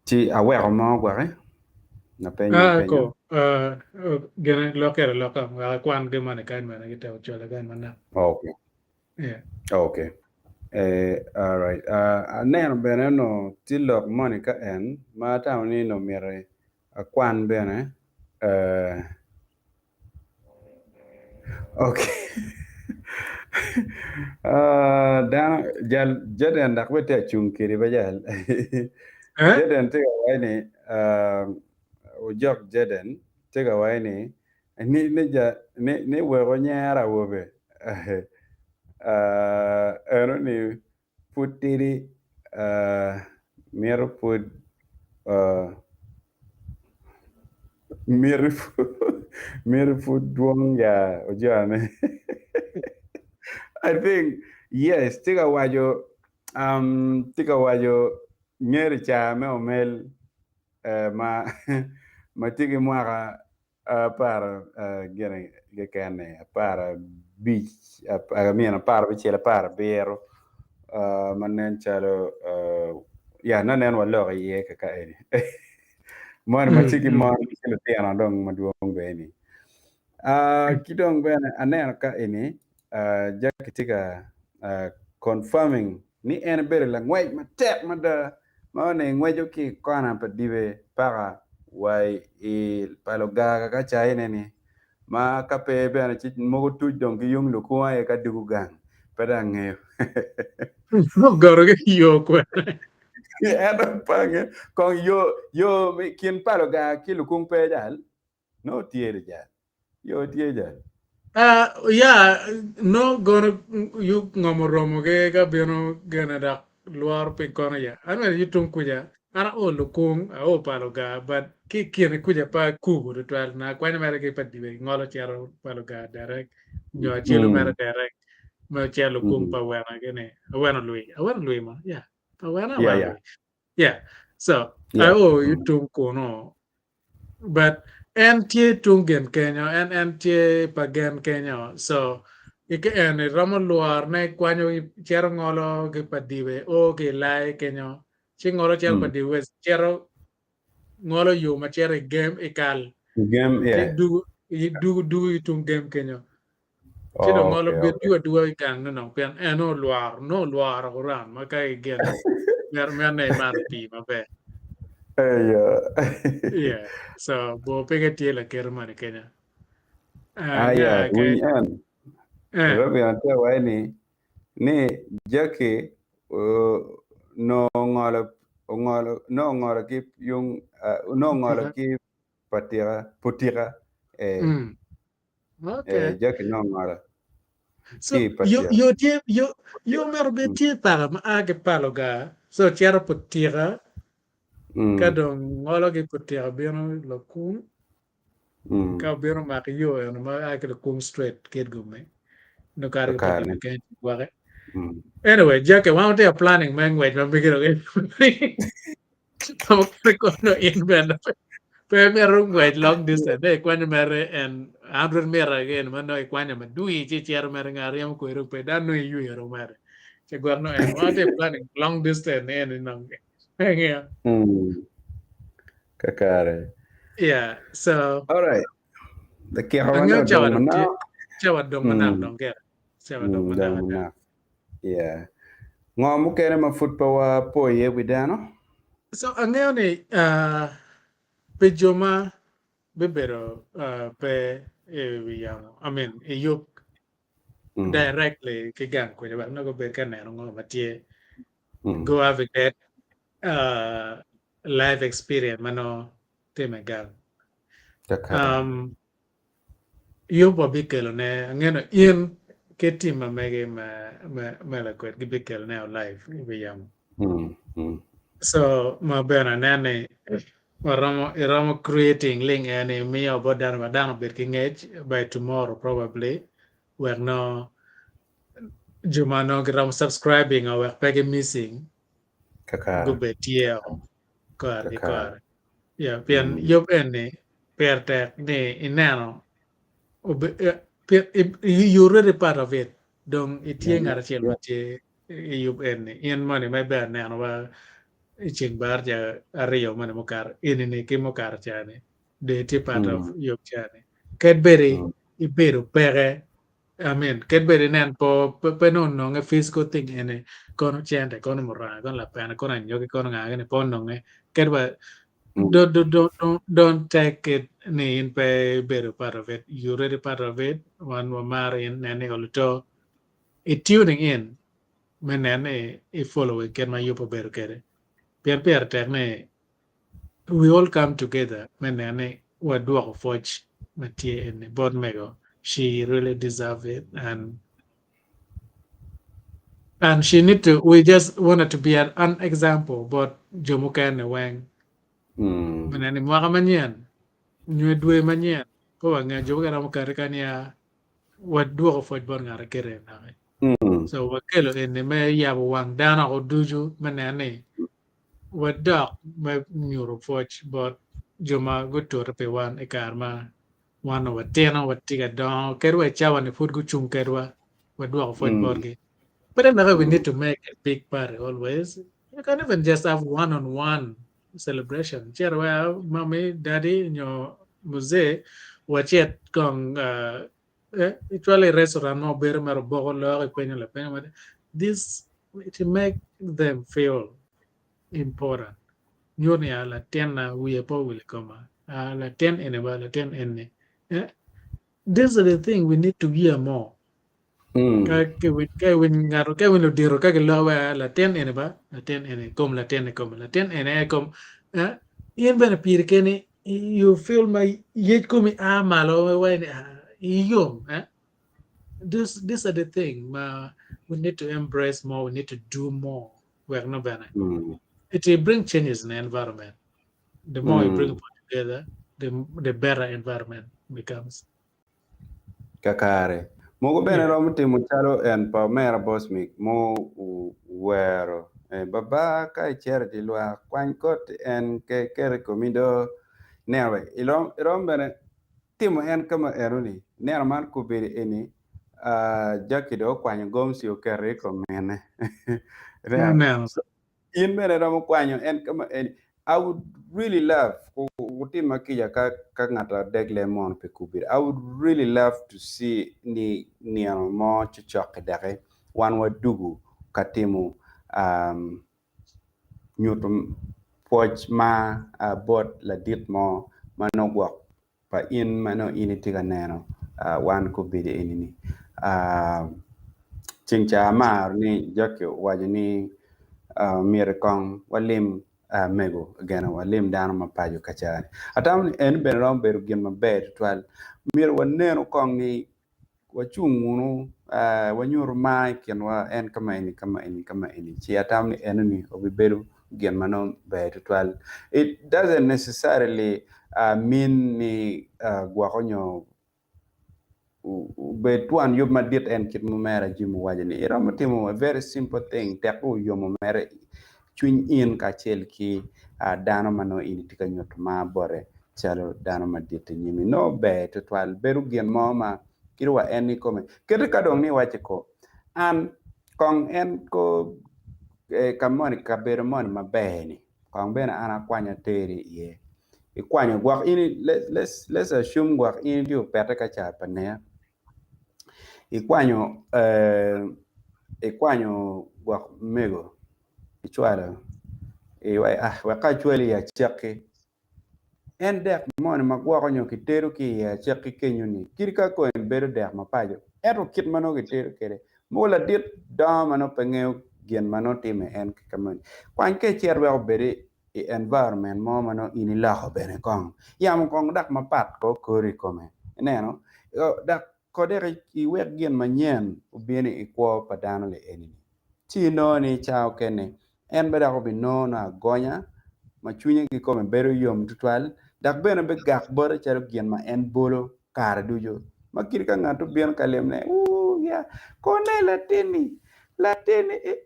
chi awero mo gware na penyo
ko gene lokero kwan ge mane kan mane gita uchola gan mana
okay
yeah
okay all right neno bene no tilok Monica en ma tawni no mere kwan bene Okay. Dan jaden dak bete chung kiri bajal. Jaden tega waini ujok jaden tega waini ni wego nyara wobe. Ero ni putiri mir put mir put duong ya ujane. I think yes, tiga wajo nyeri cha me omel ma ma tigi mwaka para gene gekane para beach miena para bichela para bero manen chalo ya nanen walo ye ka eni mon ma tigi mon kilo tiana dong maduong beni kidong bene anen ka eni jakitiga confirming ni en bere la ngwaj ma tek ma da ma ne ngwajo ki kwana pa dibe para wai palo gaga ka chai ne ni ma ka pe bene chi mo tu dong ki yung lu ko ay ka digu gang pada nge
No goro ke yo ko.
Era pange con yo kin palo ga ki lu kung pe dal no tiere ja yo tie ja
Yeah, no gonna you ngomoromo ke bino gana da luar pe kono ya. Ana yitung kuja. Ana o lukung o paloga but ki kiene kuja pa kubu ritual na kwanya mera ke padiwe ngolo chero paloga direct nyo chelo mera direct ma chelo kung pa wana gene wana lui ma yeah pa wana
yeah
lui yeah so I
yeah
yitung kono but en tie tungen Kenya en tie pagen Kenya so ike en romo luar ne kwanyo chero ngolo ke padiwe o ke lai Kenya chi ngolo chero padiwe chero ngolo yo ma chero game ikal
game
ti
yeah
du itung game Kenya chi do ngolo
okay
bit yu duwa ikang no pen no luar oran ma kai gene mer ne mar pi ma be yeah so bo pege tie la kerma Kenya
yeah
okay.
win Robi ante waini ni jaki no ngolo ki yung no ngolo ki putira
Okay.
jaki no ngolo
So
ki patira
yo mero beti para ma age paloga. So chiara putira kadong ngolo ki putira bino lo kung ka bino ma yo no ma age lo kung straight kid gume. No kari pa di
kakar
beken wake. Anyway, jake one day planning man wait man bigiro ke. Kamu kere kono in benda. Pe mero wait long distance. De kwanya mere and 100 mera again man no kwanya ma dui chi chiara mere ngari am ko ero pe dan no yu ero mere. Che guarno and one day planning long distance and nang. Yeah.
kakare
Yeah. So
all right the
angyo
kihawana
chawa
dong
dong
mana
chawa dong manang dong kere. Chawa dong
dong
manang.
mana yeah ngomu kene ma futpa wa po ye widano
So angyo ni pejoma bibero pe wiyamo. I mean, yuk directly kigang ko ba no go be kanero ngo matie go have that life experience mano temegal yo bo bikelo ne ngeno in ke tima mege ma la ko gi bikelo ne life wiyamo so ma bena nane Ramo creating link and me about that madam birking edge by tomorrow probably we're no Jumano gram subscribing or pegi missing go betie kar yeah pian yop ene per tek ne inano you really part of it dong itie ngara chel matie yop ene in money my bad nano wa iching bar ja ario mane mokar ini ki mokar chane de ti part of yop chane Cadbury ibero pere Amen. Cadbury nen po non no physical thing ene kono chente kono mora kono la pena kono nyoki kono ngane po no Cadbury don't take it in pay better part of it. You already part of it. One wamar in any oluto. It tuning in. Menene follow it. Get my yupo better get it. Pier terne. We all come together. Menene what do I forge Mattie in board mego. She really deserve it and she need to. We just wanted to be an example, but Jomuka and Wang. Menene mwaka manyan. Nywe dwe manyan. Ko nga joga na makarekania what do of what born are kere na. So what kelo in the me ya wang dana o duju manane what dog me neuro forge but joma good to repe one e karma one over 10 what tiga don kerwa chawa ne food guchum kerwa what do of what borge. But another we need to make a big party always. You can even just have one-on-one celebration. Share well, mommy, daddy, in your musée, watch it gong actually restaurant no better mero bogo lo penyo la penyo. This to make them feel important. Nyoni la tena we po will come. La ten ene ba la ten ene. These are the thing we need to hear more. Cái win ngaro cái win lo diro cái lo wa la ten ene ba la ten ene kom la ten ene kom yen bana pir kene you feel my yet kom malo wa yom these are the thing we need to embrace more we need to do more we're not bana it will bring changes in the environment the more you bring people together the better environment becomes
kakare mogo bene rom timo chalo en pa mera boss mi mo wero baba ka chere di lwa kwan kot en ke kere komido newe irom bene timo en kama eruni nera man ko bere eni jakido kwanyo gomsi o kere ko mene in bene rom kwanyo en kama eni I would really love utima kija ka ngata degle mon pe kubir. I would really love to see ni mo chichok dare wan wa dugu katimu Nyutu poj ma bot la dit mo manogwa pa in mano initiga neno wan ko bide inini chingcha mar ni jakyo wajini mirekong walim mego again walim dano mapajo kachani atam en ben rom beru gin maber twal mir waneno kong ni wachungunu wanyur mai ken wa en kama ini chi atam ni en ni obiberu gin mano ber twal it doesn't necessarily mean ni gwakonyo be tuan yob madit en kit mumera jimu wajani iram timo a very simple thing teku yomo mere chuny in ka chel ki dano mano in tika nyot ma bore chalo dano madit nyimi no be to twal beru gen moma kirwa en ni kome kete kadong ni wache ko an kong en ko kamoni ka beru mon mabeni kong bena ana kwanya teri ye ikwanyo gwak ini let's assume gwak ini dio pete ka cha panea ikwanyo gwak mego ichwala waka chweli ya chaki en dek mon magwako nyo kiteru ki ya chaki kenyuni kirika ko en beru dek mapajo ero kit mano kiteru kere mola dit da mano pengeo gen mano time en kamani kwan ke cherwe beri environment mo mano inilaho bene kong yam kong dak mapat ko kori kome neno dak kodere iwek gen manyen ubini ikwo padano le enini chino ni chao kene en beda ko bino na gonya machunye ki kome beru yom tutwal dak bene be gak bore charo gen ma en bolo kar dujo makir ka ngato bien kalemne ya kone latini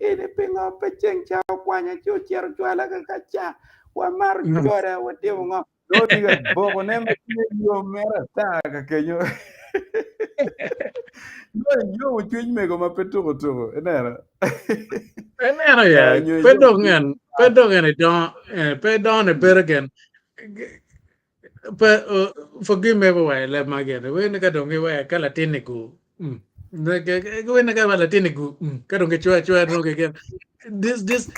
ene pinga pecheng chao kwanya cho chero chwala ka kacha wa mar chore wa timo ngo no diga boko ne yo mera ta ka kenyo no yo chuny mego ma petugo tugo enera
enera ya pedongan pedon bergen forgive me why let my get we na kadong we kala tiniku na we na kala tiniku kadong chua no ke this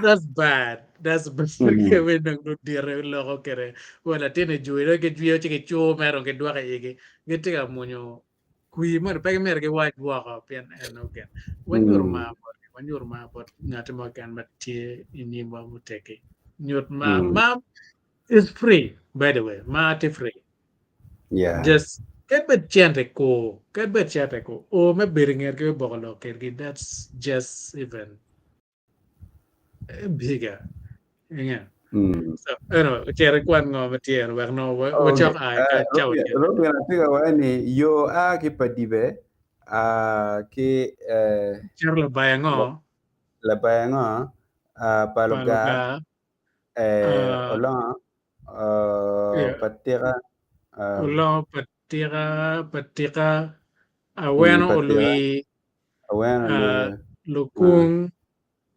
That's bad. That's bad. Que we nang do dire lo kere. Wala tiene juiro que juiro che chuo mero que dua que tiga monyo. Kui mar pa mer que white walk up and okay. When your ma but ngati mo kan mat tie ini mo muteke. Nyut ma is free, by the way. Ma ti free.
Yeah.
Just get bet chante ko. Get bet chante ko. O me biringer ke bogolo kergi. That's just even bigger. Yeah. So, chere kwan ngo matier wek no
Okay.
wachok ai ka chao che.
Robin atiga wani yo a ki padibe ki
Chere lo baya ngo
la bayango paluga
paluga uh
olong
yeah,
patira
ulo patika aweno
patira
ului
awen
uh
lu
lukung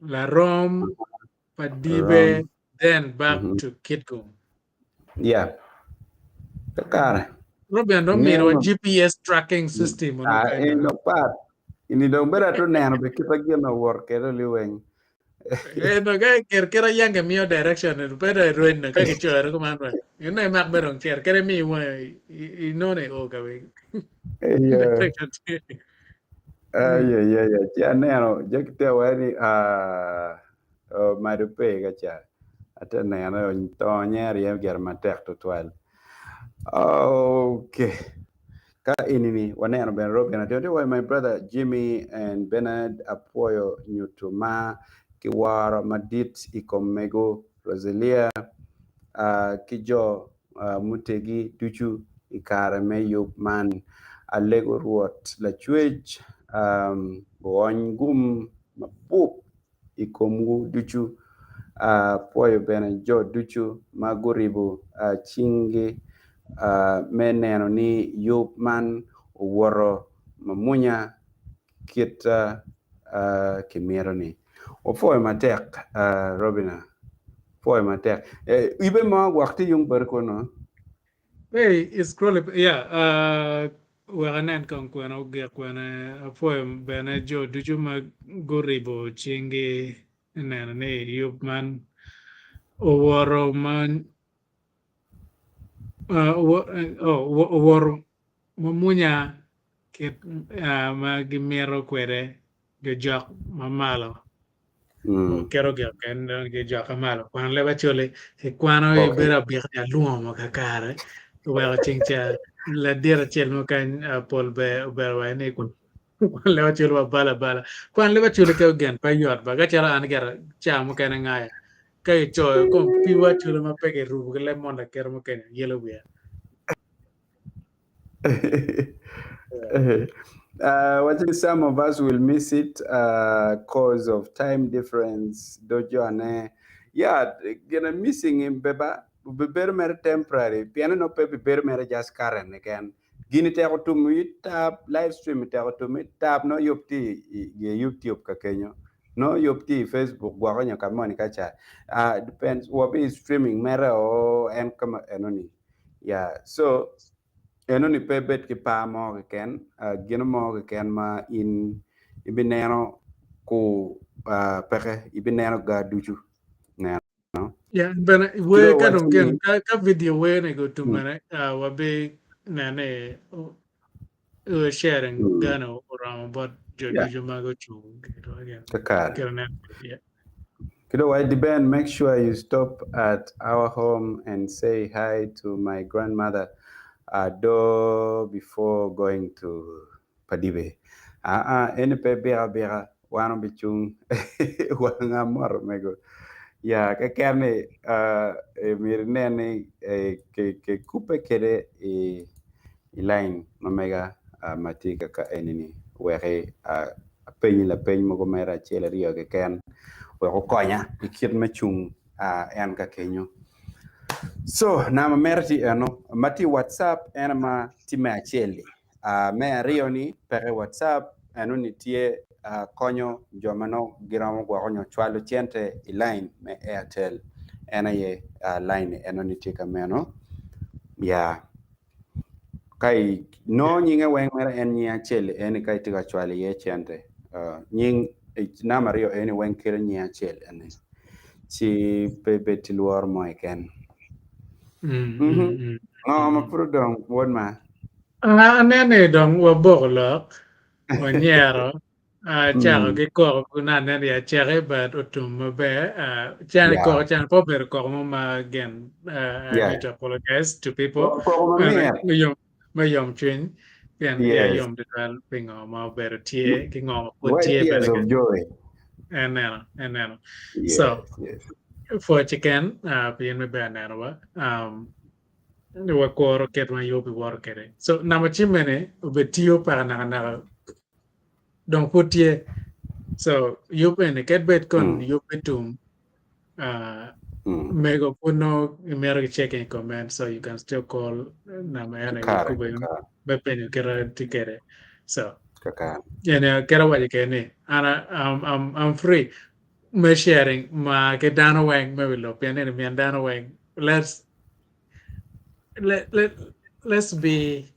la rom
rom
padibe then back to kitgum.
yeah kakar
Robin don't mean
ngeng
what GPS tracking system no kind of.
no pat ini dong bera tu neno be kita gina work kero liweng
No kera yang ke mio direction no pero ruin no ka ke choro ko man ba. Yun na mak berong kera mi wa no ne o ka we.
iya iya ya neno jakite wani madupe gacha ate neno to nyeri ger matek to twal okay ka inini waneno ben Robin ate why my brother Jimmy and Bernard Apoyo Nyutu ma kiwaro madit ikomego Rosalia kijo mutegi duchu ikare me yub man alego ruot la chwej boony gum mapup ikomgu duchu poyo bene jo duchu maguribu chingi me neno ni yub man woro mamunya kit kimiro ni ofoyo matek Robina foy matek ibe ma wakti yung berkono
Hey, it's crawling. Yeah, wakanan kang kuan o gya kuan apoy bena jo duju mag goribo chingi nana ne yup man oworo man oworo mamunya kit magimero kwere gejok mamalo. Kero gya kan gejok mamalo. Kwan leba chole kwano e bera biya luomo kakare. Well, chingcha la dira chel mo kan pol be wa ne kun le wa chul bala kwan le wa chul ke gen pa yot ba ga chara an gar cha mo kan nga kai cho ko pi wa chul ma pe ke ru le mon da ker mo kan yelo we
watching some of us will miss it cause of time difference dojo ane yeah gonna missing him beba beber mer temporary piano no pe beber mer just current again gini te to mi tap live stream te to mi tap no yopti ye YouTube ka kenyo no yopti Facebook gwa kanya kamoni kacha depends what is streaming mera o en kama enoni yeah so enoni pe bet ki pa mo ken gino mo ken ma in ibineno ku peke ibineno ga duju no
yeah but we
kilo
ka don gen
watching
ka video we ne go to mane wa be na ne sharing gano around but jo
yeah
jo ma go chu again
kakar
yeah.
kilo why the band make sure you stop at our home and say hi to my grandmother before going to Padibe any pe bera wano bichung wanga mor mego ya ka kerne mirnene ke kupe kede line mamega matika ka enini were penyi la penyi mo mera chele rio ke ken we ko konya ikit machung en ka kenyo so na merti eno mati WhatsApp ena ma time acheli me rio ni per WhatsApp eno ni tie konyo jomano giramo gwa konyo chwalo chente line me Airtel ena ye line eno ni tie kameno ya kai no nyinga weng mera en nya acheli en kai tiga chwali ye chente nying na mario ene wen kere nya chel ene ci pe ti luor mo ken no ma pro dong won ma
anene dong wa boglok wa nyero chako gi koko kuna nene ya chake but utum be chani koko chan pober koko ma again I need to apologize to people mayom chwin ken ya yom de dal pingo ma ber tie ki ngom ko tie
tears of joy
and so for chicken pin me be nana wa wa koro ket ma yobi wor kere so nama chimene ubetio para na donc putie so yupene ket bet kon yupetum mego puno imero checking comment so you can still call nama yana kube bepen kera tikere so yana kera waje kene ana I'm free me sharing ma ke dano wang me lo pianene mi dano wang let's be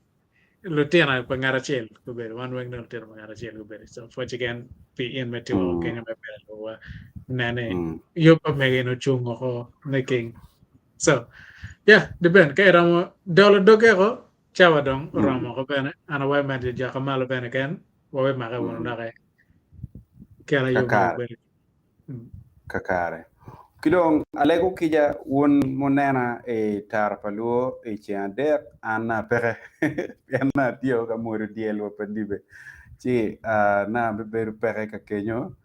Lutena Pangarachel, Kuber, one wing no Terra Pangarachel, Kuber. So, for again, be in Metro, Kenya, or Nane, Yopa Megano Chungo, making. So, yeah, the Ben, Kairamo, Dollar Dogero, Chawadong, Ramo, Ben, and a white man, Jacamalo Ben again, or Maga Wonare. Kara Yomo,
Kakare. Kidong alego kija won monena tarpaluo chiande ana pere ana tio ka moro dielo pedibe ci na beberu pere ka kenyo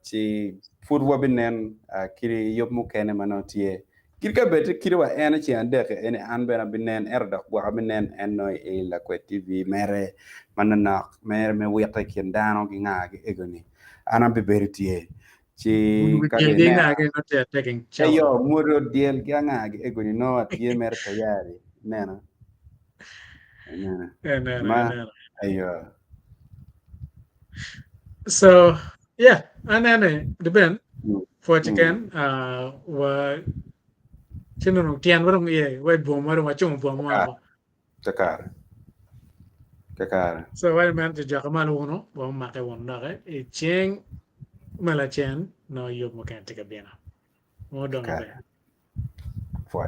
ci furwa binen kiri yob mu kene manotie kirka bete kirwa ene chiande ene an bena binen erda wa binen eno la ko tv mere manana mere me wiyata kendano gi ngagi egoni ana beberu tie ci
taking
ayo muro diel gangagi egoni no tie mer tayari nena ma ayo
so yeah anane the Ben for chicken wa chino tian warong ye wa bom wa chung bom wa
kakar
so wa man to jakamal wono wa ma ke won dare e cheng mala chen no yob mo kan tika bena mo dong be
foi